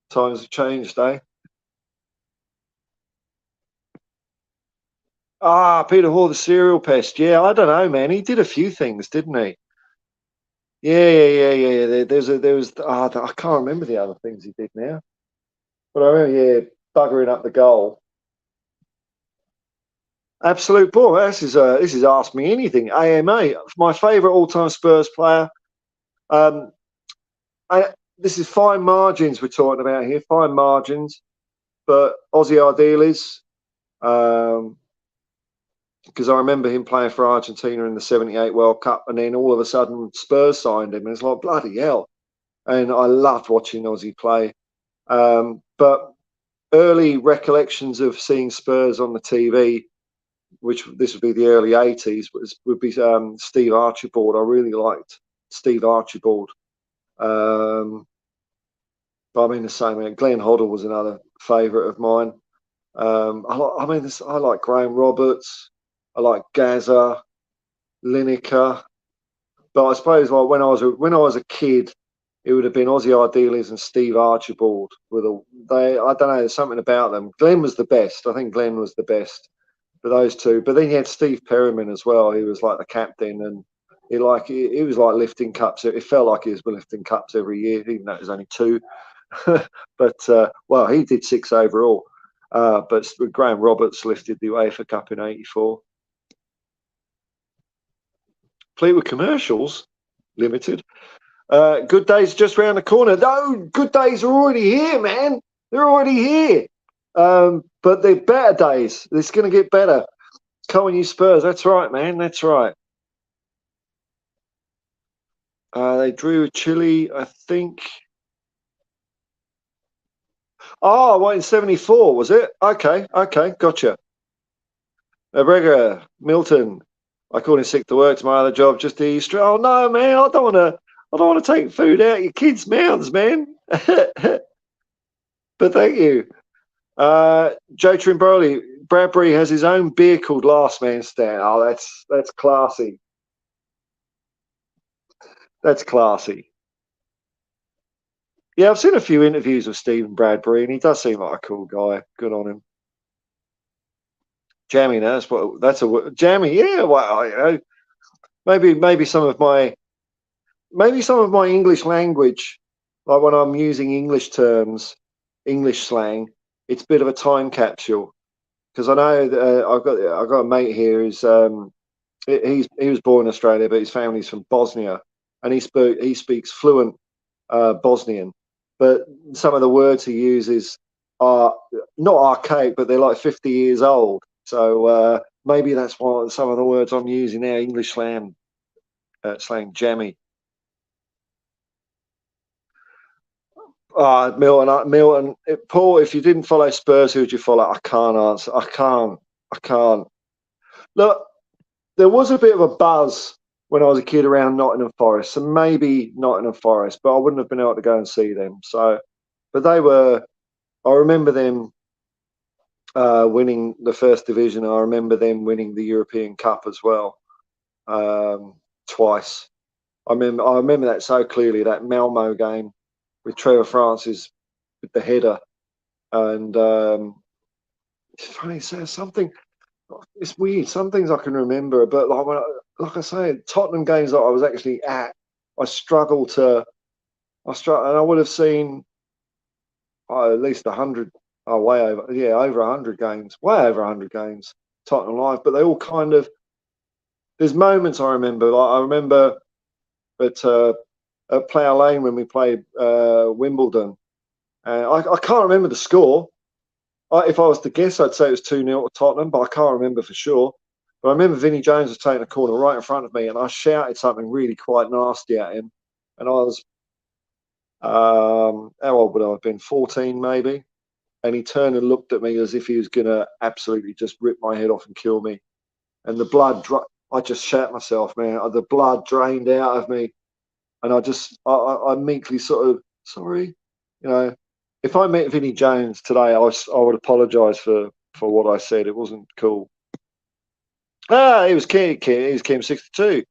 Times have changed, eh? Peter Hall, the serial pest. Yeah, I don't know, man. He did a few things, didn't he? Yeah. I can't remember the other things he did now. But I remember, yeah, buggering up the goal. Absolute ball. This is Ask Me Anything. AMA, my favourite all-time Spurs player. This is fine margins we're talking about here, fine margins. But Ozzy Ardiles, because I remember him playing for Argentina in the '78 World Cup, and then all of a sudden Spurs signed him, and it's like, bloody hell. And I loved watching Ozzy play. But early recollections of seeing Spurs on the TV, which this would be the early '80s, would be Steve Archibald. I really liked Steve Archibald. But I mean, the same. Glenn Hoddle was another favourite of mine. I like Graham Roberts. I like Gaza, Lineker. But I suppose like when I was a kid, it would have been Ozzy Ardiles and Steve Archibald. I don't know. There's something about them. Glenn was the best. I think Glenn was the best for those two. But then you had Steve Perryman as well. He was like the captain, and he was like lifting cups. It felt like he was lifting cups every year, even though it was only two. But well, he did 6 overall. But Graham Roberts lifted the UEFA Cup in '84. Fleetwood Commercials Limited. Good days just round the corner. No, good days are already here, man. They're already here. But they're better days. It's going to get better. Come on, you Spurs. That's right, man. That's right. They drew with Chile, I think. Oh, what, in '74, was it? Okay, gotcha. Breger, Milton. I called in sick to work to my other job just to eat. Oh no, man! I don't want to take food out of your kids' mouths, man. But thank you, Joe Trimbroli. Bradbury has his own beer called Last Man Stand. Oh, that's classy. That's classy. Yeah, I've seen a few interviews with Stephen Bradbury, and he does seem like a cool guy. Good on him. Jammy, that's a jammy. Yeah, well, you know, maybe some of my English language, like when I'm using English terms, English slang, it's a bit of a time capsule. Because I know that, I've got a mate here who's he was born in Australia, but his family's from Bosnia, and he speaks fluent Bosnian. But some of the words he uses are not archaic, but they're like 50 years old. So maybe that's why some of the words I'm using now, English slang jammy. Milton, Paul, if you didn't follow Spurs, who would you follow? I can't answer. I can't. Look, there was a bit of a buzz when I was a kid around Nottingham Forest, so maybe Nottingham Forest, but I wouldn't have been able to go and see them. So, but they were. I remember them winning the first division. I remember them winning the European Cup as well, twice. I remember that so clearly. That Malmo game with Trevor Francis with the header, and it's funny. So something. It's weird. Some things I can remember, but like I say, Tottenham games that I was actually at, I struggle, and I would have seen at least 100, way over, yeah, over 100 games, way over 100 games, Tottenham live. But they all kind of, there's moments I remember. Like I remember at Plough Lane when we played Wimbledon. I can't remember the score. If I was to guess, I'd say it was 2-0 to Tottenham, but I can't remember for sure. But I remember Vinnie Jones was taking a corner right in front of me, and I shouted something really quite nasty at him. And I was, how old would I have been? 14 maybe. And he turned and looked at me as if he was going to absolutely just rip my head off and kill me. And the blood, I just shat myself, man. The blood drained out of me. And I meekly sort of, sorry, you know. If I met Vinnie Jones today, I would apologise for what I said. It wasn't cool. He was Kim62.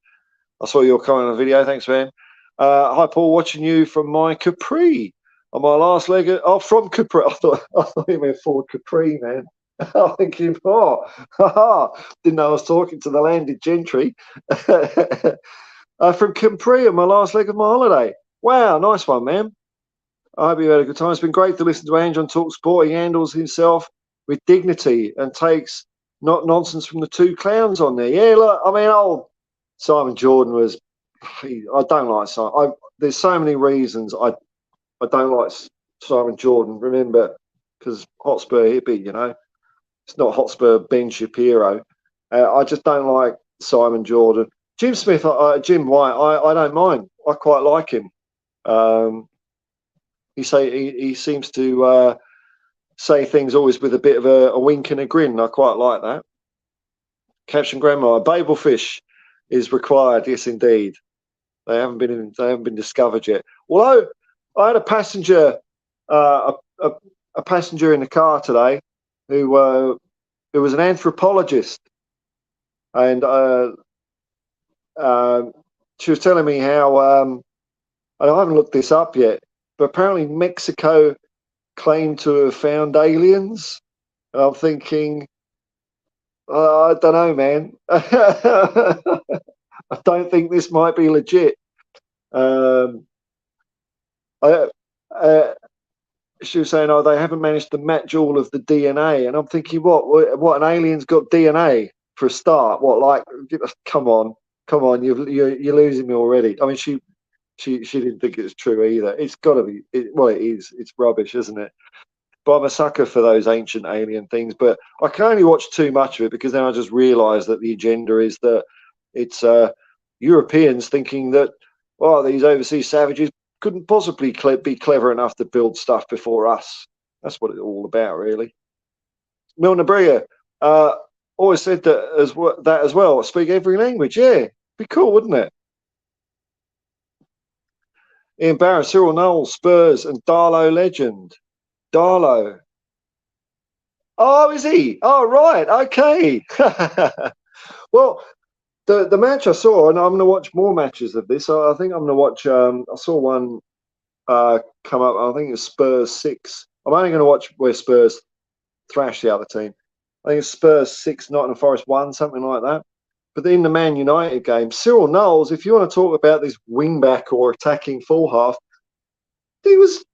I saw your comment on the video. Thanks, man. Hi, Paul. Watching you from my Capri on my last leg. From Capri. I thought you meant Ford Capri, man. I'm thinking, didn't know I was talking to the landed gentry. From Capri on my last leg of my holiday. Wow, nice one, man. I hope you had a good time. It's been great to listen to Ange on Talk Sport. He handles himself with dignity and takes not nonsense from the two clowns on there. Yeah, look, I mean, Simon Jordan was. I don't like Simon. There's so many reasons I don't like Simon Jordan. Remember, because Hotspur hippie, you know, it's not Hotspur Ben Shapiro. I just don't like Simon Jordan. Jim Smith, Jim White, I don't mind. I quite like him. He seems to say things always with a bit of a wink and a grin. I quite like that. Caption Grandma, Babelfish is required. Yes, indeed. They haven't been discovered yet. Although I had a passenger, a passenger in the car today, who was an anthropologist, and she was telling me how. I haven't looked this up yet, but apparently Mexico claimed to have found aliens. And I'm thinking, I don't know, man. I don't think this might be legit. I she was saying, oh, they haven't managed to match all of the DNA. And I'm thinking, what an alien's got DNA for a start. What, like, come on, you're losing me already. I mean, she didn't think it was true either. It's got to be, well, it is. It's rubbish, isn't it? But I'm a sucker for those ancient alien things. But I can only watch too much of it because then I just realise that the agenda is that it's Europeans thinking that, well, these overseas savages couldn't possibly be clever enough to build stuff before us. That's what it's all about, really. Milner Bria always said that as well. Speak every language. Yeah, be cool, wouldn't it? Ian Barrett, Cyril Knowles, Spurs, and Darlow legend. Darlow. Oh, is he? Oh, right. Okay. Well, the match I saw, and I'm going to watch more matches of this. I think I'm going to watch. I saw one come up. I think it's Spurs 6. I'm only going to watch where Spurs thrash the other team. I think it's Spurs 6, Nottingham Forest 1, something like that. But in the Man United game, Cyril Knowles, if you want to talk about this wing back or attacking full half, he was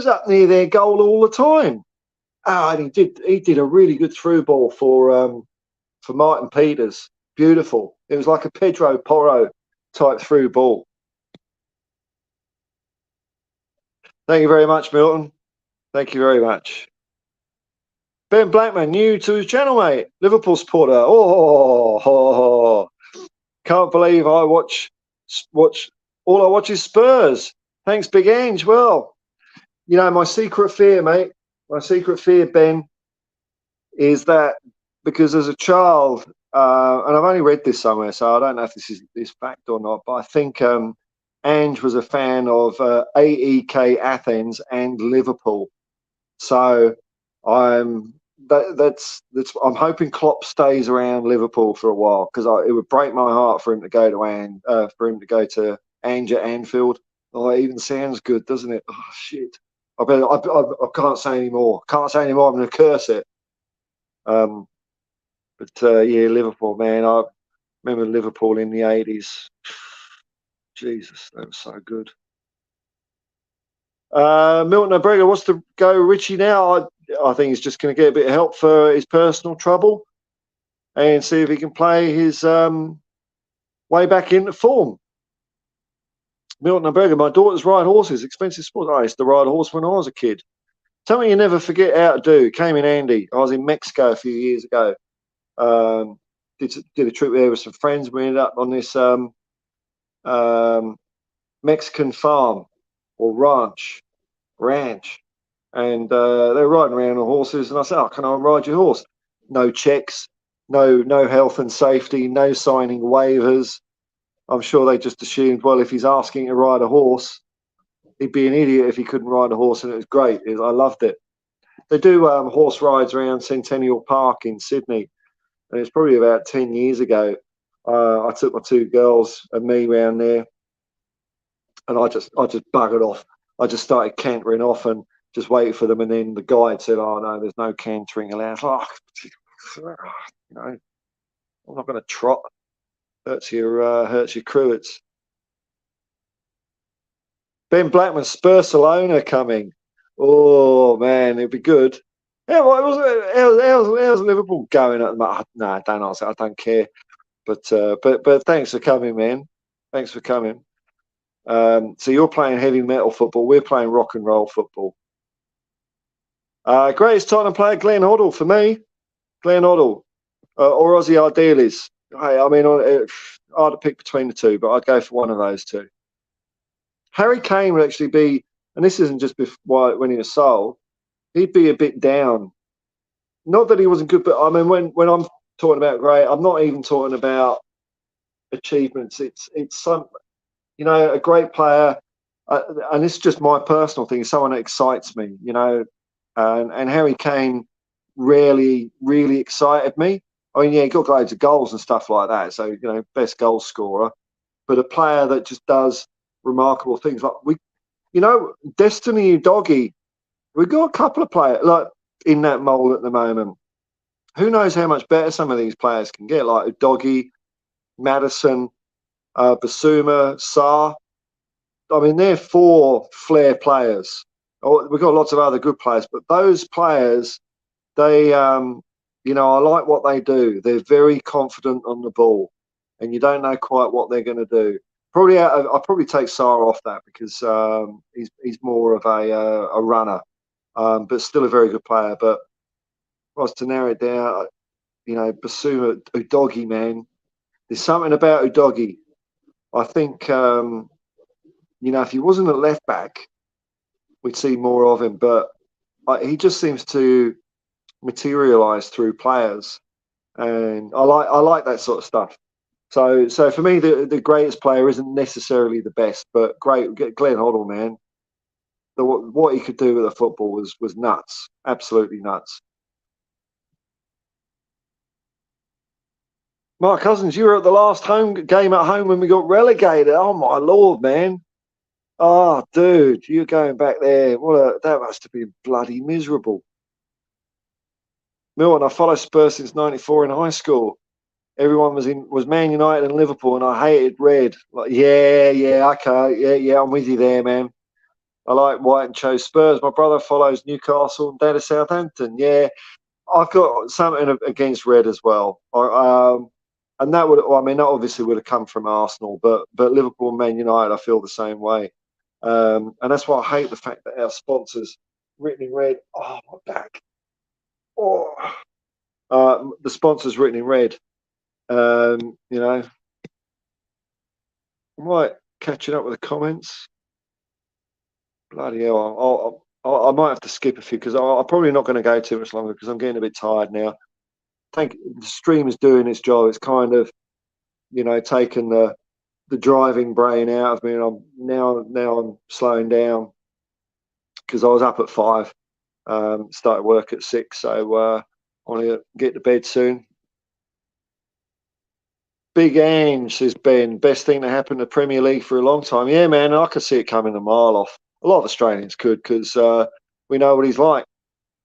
up near their goal all the time. And he did a really good through ball for Martin Peters. Beautiful. It was like a Pedro Porro type through ball. Thank you very much, Milton. Thank you very much. Ben Blackman, new to his channel, mate. Liverpool supporter. Oh, can't believe I watch. All I watch is Spurs. Thanks, Big Ange. Well, you know, my secret fear, mate. My secret fear, Ben, is that because as a child, and I've only read this somewhere, so I don't know if this fact or not, but I think Ange was a fan of AEK Athens and Liverpool. So I'm hoping Klopp stays around Liverpool for a while because it would break my heart for him to go to Ange at Anfield. Oh, it even sounds good, doesn't it? Oh shit! I can't say anymore. Can't say anymore. I'm going to curse it. Yeah, Liverpool, man. I remember Liverpool in the 80s. Jesus, that was so good. Milton O'Brien, what's to go Richie now? I think he's just going to get a bit of help for his personal trouble and see if he can play his way back into form. Milton O'Brien, my daughters ride horses, expensive sport. I used to ride a horse when I was a kid. Something you never forget how to do. Came in handy. I was in Mexico a few years ago. Did a trip there with some friends. We ended up on this Mexican farm or ranch, and they're riding around on horses. And I said, "Oh, can I ride your horse?" No checks, no health and safety, no signing waivers. I'm sure they just assumed, well, if he's asking to ride a horse, he'd be an idiot if he couldn't ride a horse. And it was great. I loved it. They do horse rides around Centennial Park in Sydney, and it's probably about 10 years ago. I took my two girls and me round there, and I just buggered off. I just started cantering off and just waited for them, and then the guide said, "Oh no, there's no cantering allowed." Oh, you know, I'm not going to trot. Hurts your cruets. Ben Blackman, Spursalona coming. Oh man, it'd be good. Yeah, how's Liverpool going at the moment? No, don't answer. I don't care. But thanks for coming, man. Thanks for coming. So you're playing heavy metal football. We're playing rock and roll football. Greatest Tottenham player, Glenn Hoddle for me. Glenn Hoddle or Ozzy Ardiles. I mean, hard to pick between the two, but I'd go for one of those two. Harry Kane would actually be, and this isn't just when he was sold, he'd be a bit down. Not that he wasn't good, but I mean, when I'm talking about great, I'm not even talking about achievements. It's some, you know, a great player, and this is just my personal thing. Someone that excites me, you know, and Harry Kane rarely really excited me. I mean, yeah, he got loads of goals and stuff like that, so you know, best goal scorer. But a player that just does remarkable things, like you know, Destiny Doggy. We've got a couple of players like in that mould at the moment. Who knows how much better some of these players can get, like Doggy, Madison, Basuma, Sarr. I mean, they're four flair players. Oh, we've got lots of other good players, but those players, they, you know, I like what they do. They're very confident on the ball, and you don't know quite what they're going to do. Probably, I'll probably take Sarr off that because he's more of a runner, but still a very good player. But if I was to narrow it down, you know, Basuma, Udogie, man, there's something about Udogie. I think, you know, if he wasn't a left back, we'd see more of him. But he just seems to materialise through players, and I like that sort of stuff. So for me, the greatest player isn't necessarily the best, but great. Glenn Hoddle, man, what he could do with the football was nuts, absolutely nuts. Mark Cousins, you were at the last home game at home when we got relegated. Oh my lord, man! Oh, dude, you're going back there. That must have been bloody miserable. Milton, I followed Spurs since '94 in high school. Everyone was Man United and Liverpool, and I hated red. Like, yeah, okay, yeah, I'm with you there, man. I like white and chose Spurs. My brother follows Newcastle and dad is Southampton. Yeah, I've got something against red as well. And that would, well, I mean, that obviously would have come from Arsenal, but Liverpool and Man United, I feel the same way. And that's why I hate the fact that our sponsors written in red. Oh, my back. Oh, the sponsors written in red. You know, right, catching up with the comments. Bloody hell! I might have to skip a few because I'm probably not going to go too much longer because I'm getting a bit tired now. I think the stream is doing its job. It's kind of, you know, taken the driving brain out of me, and now I'm slowing down because I was up at 5, started work at 6, so I want to get to bed soon. Big Ange, says Ben, best thing to happen to Premier League for a long time. Yeah, man, I could see it coming a mile off. A lot of Australians could because we know what he's like.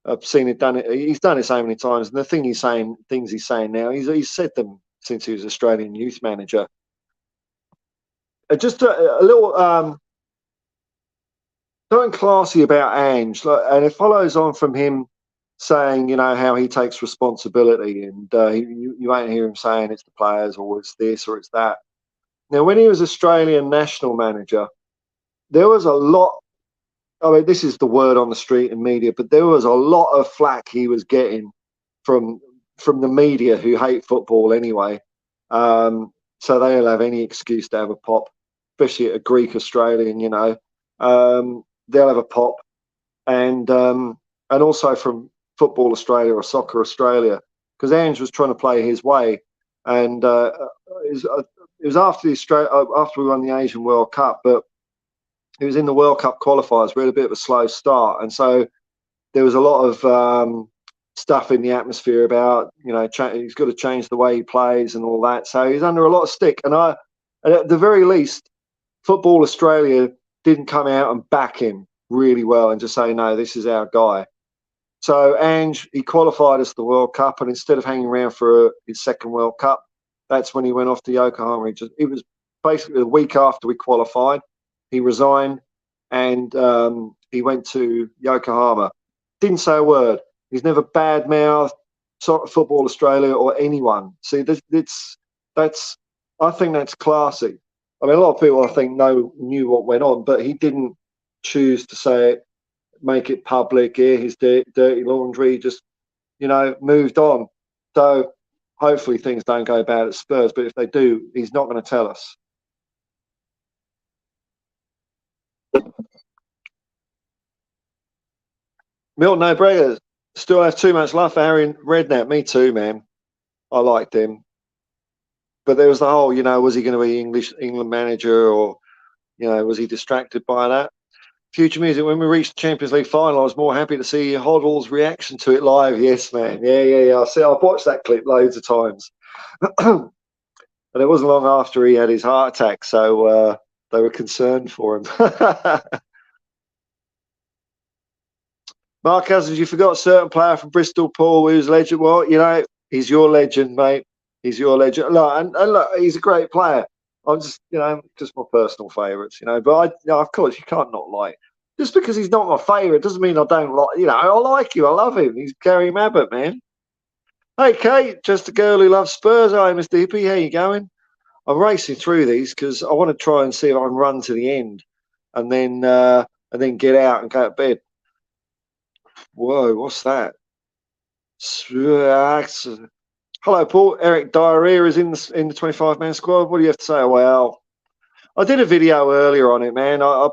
I've seen it done. He's done it so many times, and the things he's saying now, he's said them since he was Australian youth manager. Just a little something classy about Ange, and it follows on from him saying, you know, how he takes responsibility, and you won't hear him saying it's the players or it's this or it's that. Now, when he was Australian national manager, there was a lot. I mean, this is the word on the street and media, but there was a lot of flack he was getting from the media who hate football anyway. So they'll have any excuse to have a pop, especially a Greek Australian. You know, they'll have a pop, and also from Football Australia or Soccer Australia, because Ange was trying to play his way, and it was after after we won the Asian World Cup, but it was in the World Cup qualifiers. We had a bit of a slow start, and so there was a lot of stuff in the atmosphere about, you know, he's got to change the way he plays and all that. So he's under a lot of stick, and at the very least, Football Australia didn't come out and back him really well and just say, no, this is our guy. So Ange, he qualified us the World Cup, and instead of hanging around for his second World Cup, that's when he went off to Yokohama. It was basically the week after we qualified. He resigned, and he went to Yokohama. Didn't say a word. He's never badmouthed Football Australia or anyone. See, that's I think that's classy. I mean, a lot of people, I think, knew what went on, but he didn't choose to say it, make it public, air his dirty laundry, just, you know, moved on. So hopefully things don't go bad at Spurs, but if they do, he's not going to tell us. Milton O'Brien still have too much love for Harry Redknapp. Me too, man. I liked him. But there was the whole, you know, was he going to be England manager, or, you know, was he distracted by that? Future Music, when we reached the Champions League final, I was more happy to see Hoddle's reaction to it live. Yes, man. Yeah. I've watched that clip loads of times. And it wasn't long after he had his heart attack, so they were concerned for him. Mark Cousins, you forgot a certain player from Bristol, Paul, who's legend. Well, you know, he's your legend, mate. He's your legend. Look, and look, he's a great player. I'm just, you know, just my personal favourites, you know. But of course, you can't not like. Just because he's not my favourite doesn't mean I don't like. I like you. I love him. He's Gary Mabbott, man. Hey, Kate, just a girl who loves Spurs. Hi, Mr. Hippie. How you going? I'm racing through these because I want to try and see if I can run to the end, and then get out and go to bed. Whoa, what's that? Hello, Paul. Eric Diarrhea is in the 25-man squad. What do you have to say? Well, I did a video earlier on it, man. I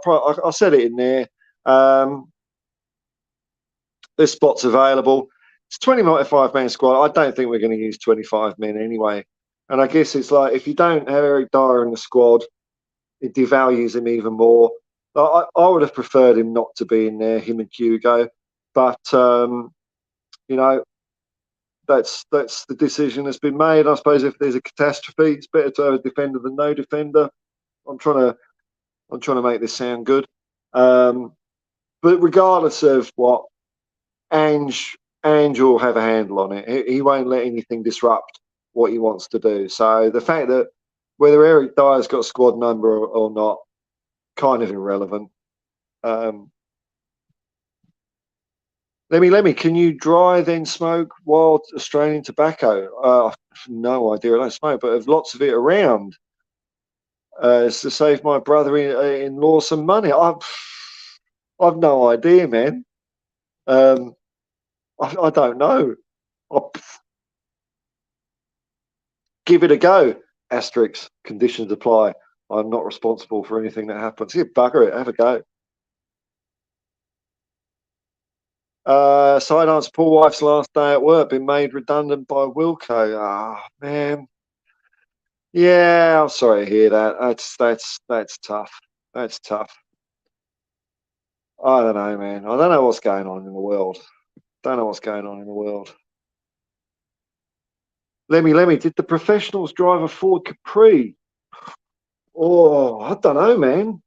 said it in there. This spot's available. It's 25-man squad. I don't think we're going to use 25 men anyway. And I guess it's like if you don't have Eric Dyer in the squad, it devalues him even more. I would have preferred him not to be in there, him and Hugo. But that's the decision that's been made. I suppose if there's a catastrophe, it's better to have a defender than no defender. I'm trying to make this sound good. But regardless of what, Ange will have a handle on it. He won't let anything disrupt what he wants to do. So the fact that whether Eric Dyer's got a squad number or not, kind of irrelevant. Lemmy, can you dry then smoke wild Australian tobacco? No idea. I don't smoke, but have lots of it around. It's to save my brother-in-law some money. I've no idea, man. I don't know. I'll give it a go. Asterix, conditions apply. I'm not responsible for anything that happens. Yeah, bugger it. Have a go. Sidearms poor wife's last day at work been made redundant by Wilco. Ah, man. Yeah, I'm sorry to hear that. That's tough. That's tough. I don't know, man. I don't know what's going on in the world. Don't know what's going on in the world. Lemmy, did the professionals drive a Ford Capri? Oh, I don't know, man.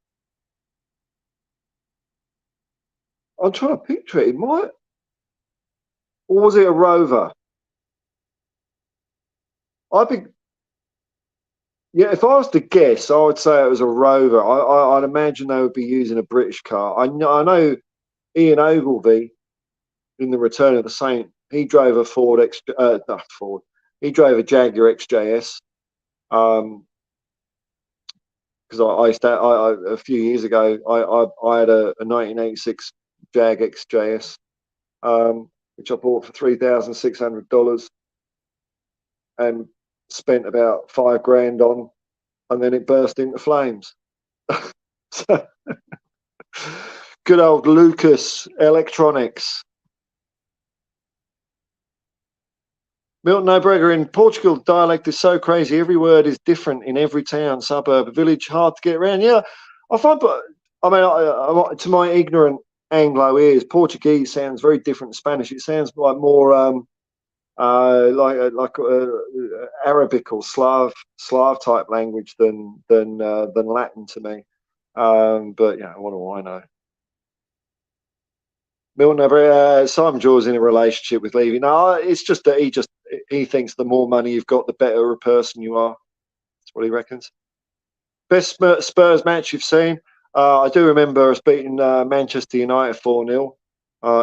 I'm trying to picture it. It might. Or was it a Rover? I think. Yeah, if I was to guess, I would say it was a Rover. I'd imagine they would be using a British car. I know Ian Ogilvy in The Return of the Saint. He drove a He drove a Jaguar XJS. Because I used to, a few years ago, I had a 1986 Jag XJS, which I bought for $3,600 and spent about $5,000 on, and then it burst into flames. So, good old Lucas Electronics. Milton O'Bregor, in Portugal, dialect is so crazy. Every word is different in every town, suburb, village, hard to get around. Yeah, I find, but I mean, to my ignorant Anglo ears, Portuguese sounds very different to Spanish. It sounds like more like Arabic or Slav type language than Latin to me. But yeah, what do I know? Milton, Simon Jaw's in a relationship with Levy. No, it's just that he thinks the more money you've got, the better a person you are. That's what he reckons. Best Spurs match you've seen? I do remember us beating Manchester United 4-0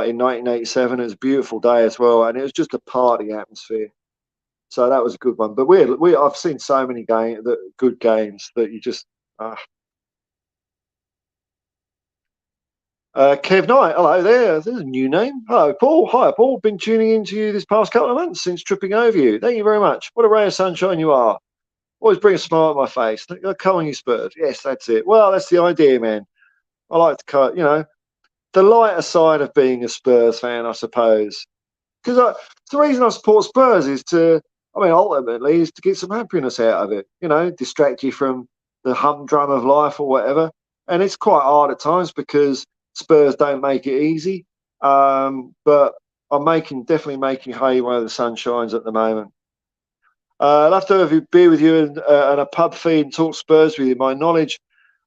in 1987. It was a beautiful day as well, and it was just a party atmosphere. So that was a good one. But I've seen so many good games that you just. Kev Knight, hello there. There's a new name. Hello, Paul. Hi, Paul. Been tuning into you this past couple of months since tripping over you. Thank you very much. What a ray of sunshine you are. Always bring a smile on my face. Come on, you Spurs. Yes, that's it. Well, that's the idea, man. I like to cut, the lighter side of being a Spurs fan, I suppose. Because the reason I support Spurs ultimately is to get some happiness out of it. Distract you from the humdrum of life or whatever. And it's quite hard at times because Spurs don't make it easy, but I'm definitely making hay while the sun shines at the moment. I'll have to have a beer with you and a pub feed and talk Spurs with you. My knowledge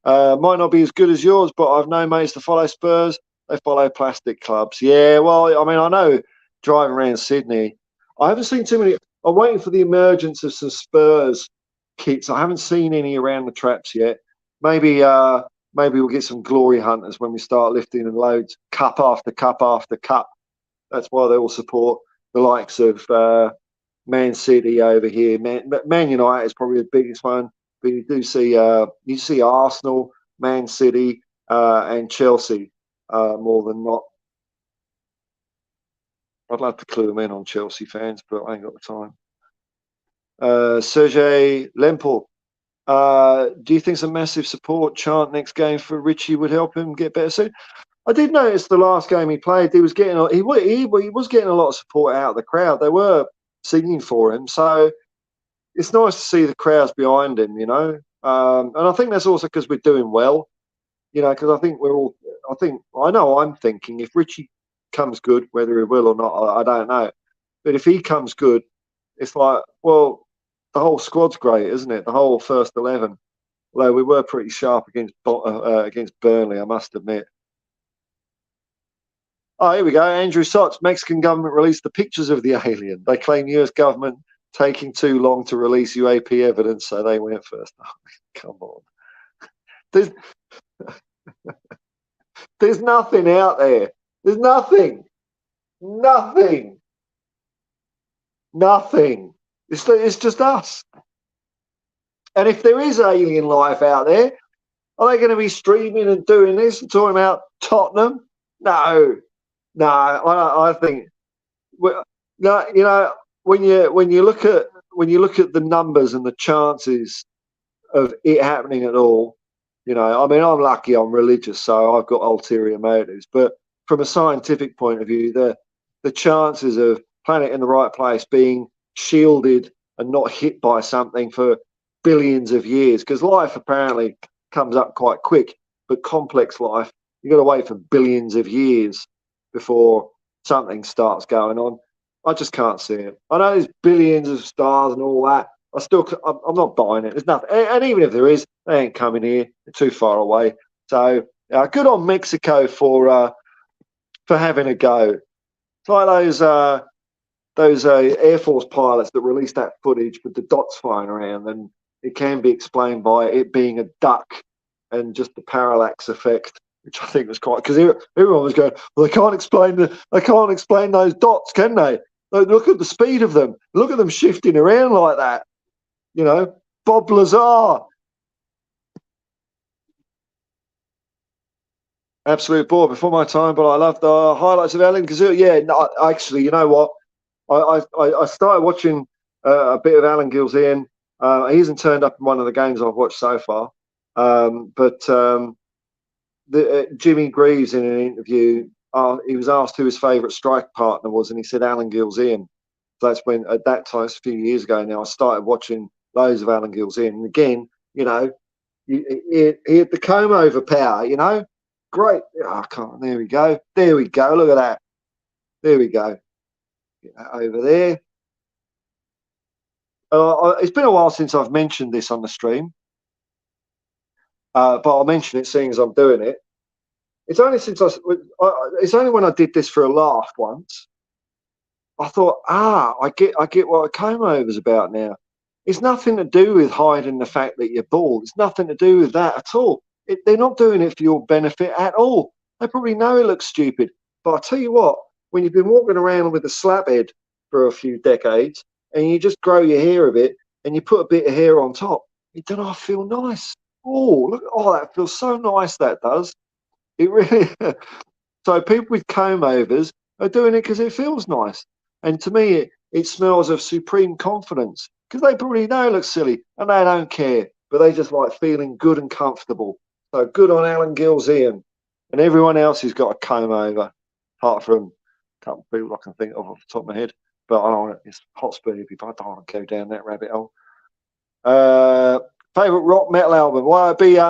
might not be as good as yours, but I've known mates to follow Spurs. They follow plastic clubs. Yeah, well, I know driving around Sydney, I haven't seen too many. I'm waiting for the emergence of some Spurs kits. I haven't seen any around the traps yet. Maybe maybe we'll get some glory hunters when we start lifting in loads, cup after cup after cup. That's why they all support the likes of Man City over here. Man United is probably the biggest one, but you see Arsenal, Man City, and Chelsea more than not. I'd love to clue them in on Chelsea fans, but I ain't got the time. Sergey Lempel, do you think some massive support chant next game for Richie would help him get better soon? I did notice the last game he played, he was getting he was getting a lot of support out of the crowd. They were singing for him, so it's nice to see the crowds behind him, you know. And I think that's also because we're doing well, you know. Because I know I'm thinking if Richie comes good, whether he will or not, I don't know. But if he comes good, it's like, well, the whole squad's great, isn't it? The whole first 11. Although we were pretty sharp against Burnley, I must admit. Oh, here we go. Andrew Sotts. Mexican government released the pictures of the alien. They claim US government taking too long to release UAP evidence, so they went first. Oh, come on. There's nothing out there. There's nothing. Nothing. Nothing. It's just us. And if there is alien life out there, are they going to be streaming and doing this and talking about Tottenham? No. No, I think no. You know, when you look at the numbers and the chances of it happening at all, you know, I mean, I'm lucky. I'm religious, so I've got ulterior motives. But from a scientific point of view, the chances of planet in the right place being shielded and not hit by something for billions of years, because life apparently comes up quite quick, but complex life, you've got to wait for billions of years before something starts going on. I just can't see it. I know there's billions of stars and all that. I'm not buying it. There's nothing. And even if there is, they ain't coming here. They're too far away. So good on Mexico for having a go. It's like those Air Force pilots that released that footage with the dots flying around, and it can be explained by it being a duck and just the parallax effect, which I think was quite, because everyone was going, well, they can't explain those dots, can they? Look at the speed of them. Look at them shifting around like that. You know, Bob Lazar. Absolute bore before my time, but I love the highlights of Alan Gazoo. Yeah, no, actually, you know what? I started watching a bit of Alan Gilzean. He hasn't turned up in one of the games I've watched so far. But Jimmy Greaves in an interview, he was asked who his favourite strike partner was, and he said Alan Gilzean. So that's when, at that time, it's a few years ago now, I started watching loads of Alan Gilzean. And again, you know, he had the comb over power, you know. Great. Oh, I can't. There we go. There we go. Look at that. There we go. Over there. It's been a while since I've mentioned this on the stream, but I'll mention it seeing as I'm doing it. It's only it's only when I did this for a laugh once. I thought, I get what a comb over's about now. It's nothing to do with hiding the fact that you're bald. It's nothing to do with that at all. They're not doing it for your benefit at all. They probably know it looks stupid. But I tell you what, when you've been walking around with a slap head for a few decades and you just grow your hair a bit and you put a bit of hair on top, it does not feel nice. Oh, look! Oh, that feels so nice. That does. It really. So people with comb overs are doing it because it feels nice. And to me, it smells of supreme confidence because they probably know it looks silly and they don't care, but they just like feeling good and comfortable. So good on Alan Gilzean and everyone else who's got a comb over, apart from a couple of people I can think of off the top of my head. But I don't want it's Hotspur if I don't want to go down that rabbit hole. Favorite rock metal album? Well, it'd be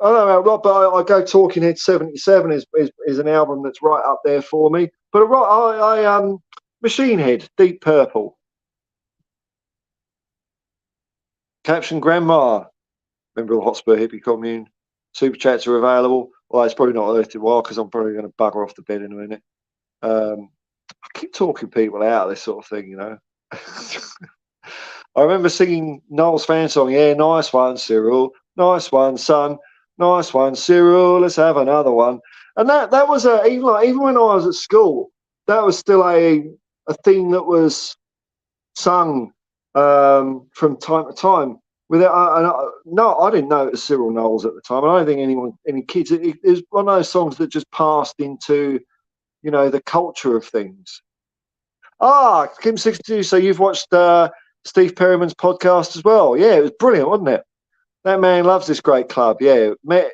I don't know about rock, but I go Talking Head 77 is an album that's right up there for me. But I Machine Head, Deep Purple. Caption Grandma. Remember the Hotspur Hippie Commune? Super chats are available. Well, it's probably not worth it while because I'm probably going to bugger off the bed in a minute. I keep talking people out of this sort of thing, you know. I remember singing Noel's fan song, yeah, nice one, Cyril. Nice one, son. Nice one, Cyril. Let's have another one. And that was even when I was at school, that was still a thing that was sung from time to time. No, I didn't know it was Cyril Knowles at the time. I don't think any kids. It was one of those songs that just passed into, the culture of things. Ah, Kim62. So you've watched Steve Perryman's podcast as well? Yeah, it was brilliant, wasn't it? That man loves this great club. Yeah, met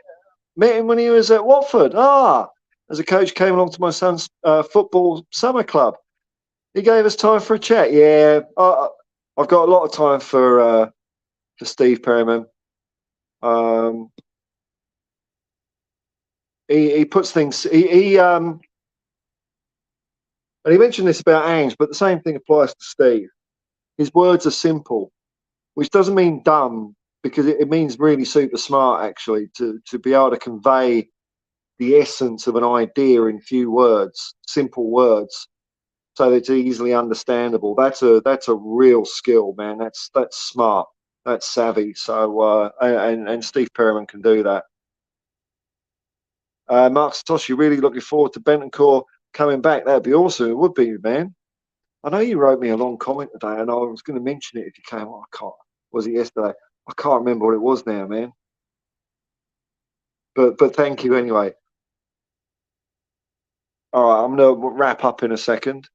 him when he was at Watford. Ah, as a coach, came along to my son's football summer club. He gave us time for a chat. Yeah, I've got a lot of time for Steve Perryman. He puts things. And he mentioned this about Ange, but the same thing applies to Steve. His words are simple, which doesn't mean dumb, because it means really super smart, actually, to be able to convey the essence of an idea in few words, simple words, so that it's easily understandable. That's a real skill, man. That's smart. That's savvy. So and Steve Perryman can do that. Mark Satoshi, really looking forward to Bentancur coming back. That'd be awesome. It would be, man. I know you wrote me a long comment today, and I was going to mention it if you came. I can't. Was it yesterday? I can't remember what it was now, man. But thank you anyway. All right, I'm going to wrap up in a second.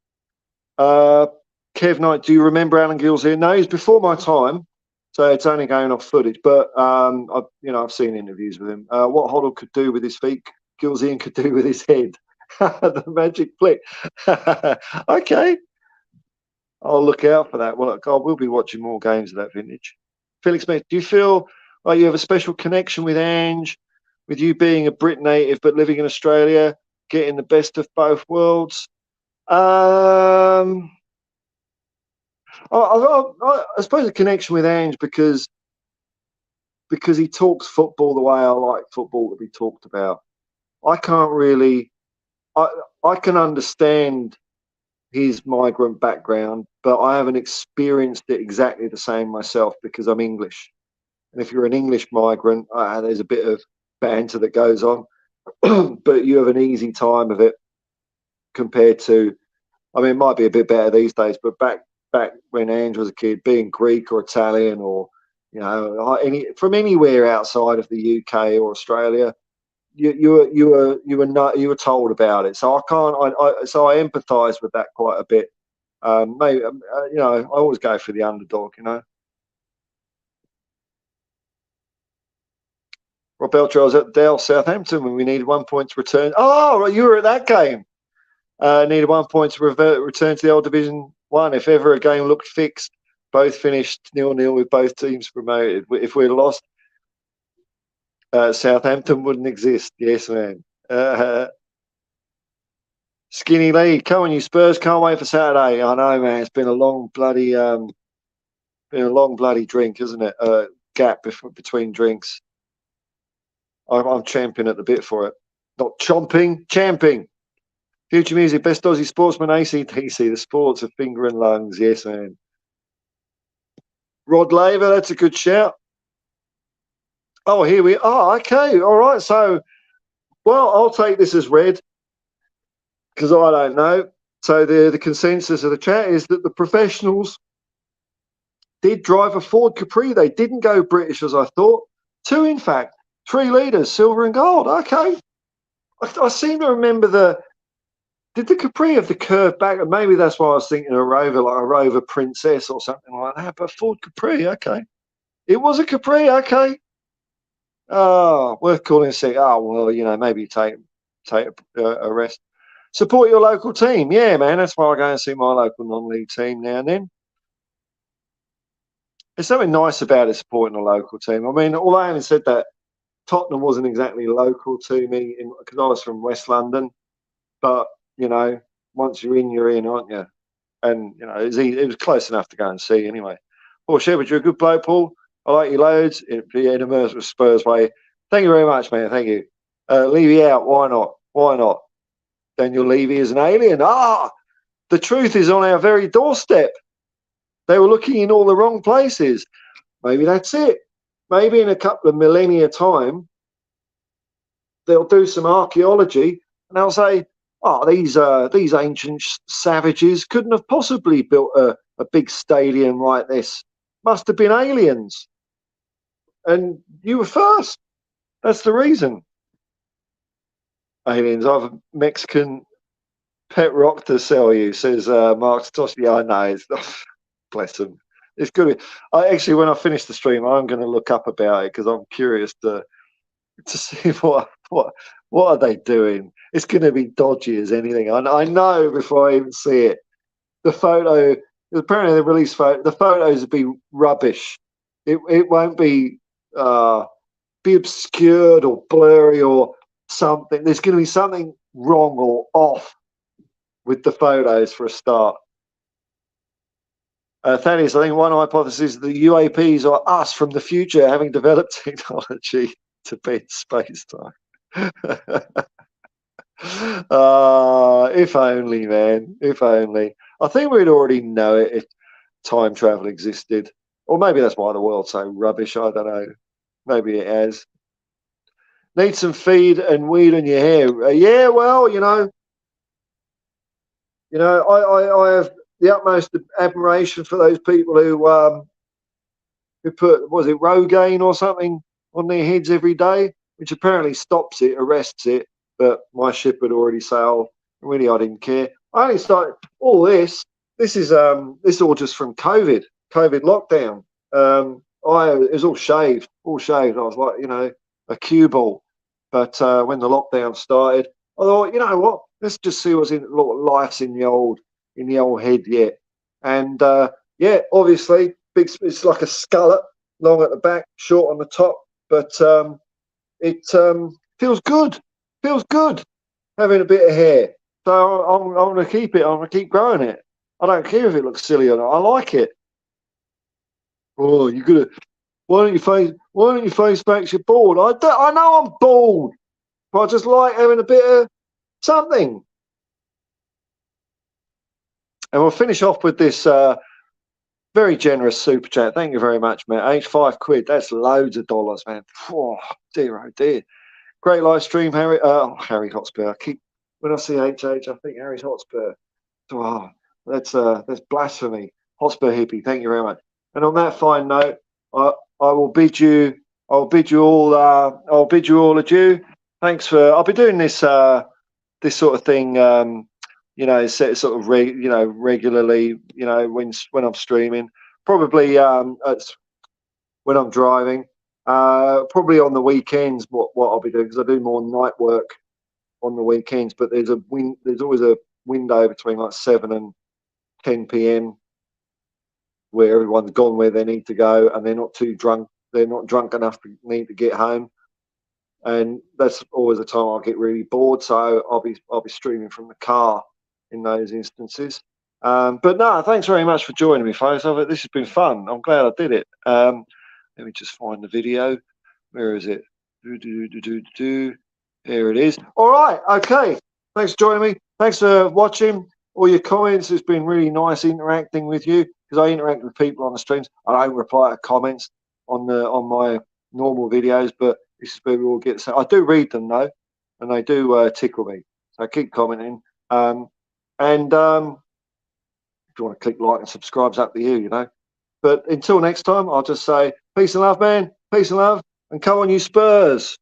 Kev Knight, do you remember Alan Gill's here? No, he's before my time, so it's only going off footage. But I've seen interviews with him. What Hoddle could do with his feet, Gilzian could do with his head. The magic flick. Okay, I'll look out for that. Well, God, we'll be watching more games of that vintage. Felix Smith, do you feel like you have a special connection with Ange, with you being a Brit native but living in Australia, getting the best of both worlds? I suppose a connection with Ange because he talks football the way I like football to be talked about. I can't really. I can understand his migrant background, but I haven't experienced it exactly the same myself because I'm English. And if you're an English migrant, there's a bit of banter that goes on, but you have an easy time of it compared to. I mean, it might be a bit better these days, but back when Ange was a kid, being Greek or Italian or from anywhere outside of the UK or Australia, you were told about it. So I empathise with that quite a bit. Maybe I always go for the underdog. Rob Belcher, I was at Dale Southampton when we needed 1 point to return. Oh, you were at that game. Needed 1 point to return to the old Division 1. If ever a game looked fixed, both finished 0-0 with both teams promoted. If we'd lost, Southampton wouldn't exist. Yes, man. Skinny Lee, come on, you Spurs! Can't wait for Saturday. I know, man. It's been a long bloody drink, isn't it? Gap between drinks. I'm champing at the bit for it. Not chomping, champing. Future Music, best Aussie sportsman, ACDC, the sports of finger and lungs. Yes, man. Rod Laver, that's a good shout. Oh, here we are. Okay, all right. So, well, I'll take this as read because I don't know. So the consensus of the chat is that the professionals did drive a Ford Capri. They didn't go British as I thought. 2, in fact. 3 litres, silver and gold. Okay. I seem to remember did the Capri have the curved back? Maybe that's why I was thinking a Rover, like a Rover Princess or something like that. But Ford Capri, okay. It was a Capri, okay. Oh, worth calling sick. Oh, well, maybe take a rest. Support your local team. Yeah, man, that's why I go and see my local non-league team now and then. There's something nice about it, supporting a local team. I mean, although I haven't said that, Tottenham wasn't exactly local to me because I was from West London. But, once you're in, aren't you? And, it was close enough to go and see anyway. Paul Shepard, you're a good bloke, Paul. I like you loads. In immersed with Spurs way. Thank you very much, man. Thank you. Levy out. Why not? Why not? Daniel Levy is an alien. The truth is on our very doorstep. They were looking in all the wrong places. Maybe that's it. maybe in a couple of millennia time, they'll do some archaeology and they'll say, oh, these ancient savages couldn't have possibly built a big stadium like this. Must have been aliens. And you were first. That's the reason. Aliens. I have a Mexican pet rock to sell you, says Mark Tosh. Yeah, I know. It's, bless them. It's good. Actually, when I finish the stream, I'm going to look up about it because I'm curious to see what are they doing. It's going to be dodgy as anything. I know before I even see it. The photo, apparently they released photo. The photos will be rubbish. It won't be obscured or blurry or something. There's going to be something wrong or off with the photos for a start. Thaddeus, I think one hypothesis is the UAPs are us from the future having developed technology to bend space time. If only, man. If only. I think we'd already know it if time travel existed. Or maybe that's why the world's so rubbish. I don't know. Maybe it has. Need some feed and weed in your hair. Yeah, well, I have the utmost admiration for those people who put, was it Rogaine or something on their heads every day, which apparently stops it, arrests it. But my ship had already sailed. Really, I didn't care. I only started all this. This is all just from COVID lockdown. It was all shaved. I was like, a cue ball. But when the lockdown started, I thought, you know what? Let's just see what's in life's in the old head yet. And yeah, obviously, big. It's like a skullet, long at the back, short on the top. But it feels good. Feels good having a bit of hair. So I'm going to keep it. I'm going to keep growing it. I don't care if it looks silly or not. I like it. Oh, you gonna? Why don't you face back your bald? I know I'm bald, but I just like having a bit of something. And we'll finish off with this very generous super chat. Thank you very much, man. £5. That's loads of dollars, man. Oh dear. Great live stream, Harry. Harry Hotspur. When I see HH, I think Harry's Hotspur. Oh, that's blasphemy. Hotspur hippie. Thank you very much. And on that fine note, I will bid you. I'll bid you all. I'll bid you all adieu. Thanks for. I'll be doing this this sort of thing. Sort of regularly. When I'm streaming, probably when I'm driving. Probably on the weekends. What I'll be doing, because I do more night work on the weekends. But there's always a window between like 7 and 10 p.m. where everyone's gone where they need to go and they're not too drunk. They're not drunk enough to need to get home, and that's always a time I'll get really bored. So I'll be streaming from the car in those instances. But no, thanks very much for joining me, folks. This has been fun. I'm glad I did it. Let me just find the video. Where is it? Here it is. All right. Okay. Thanks for joining me. Thanks for watching. All your comments. It's been really nice interacting with you, because I interact with people on the streams. I don't reply to comments on my normal videos, but this is where we all get. So I do read them though, and they do tickle me. So keep commenting. And if you want to click like and subscribe, it's up to you. But until next time, I'll just say peace and love, man. Peace and love, and come on, you Spurs.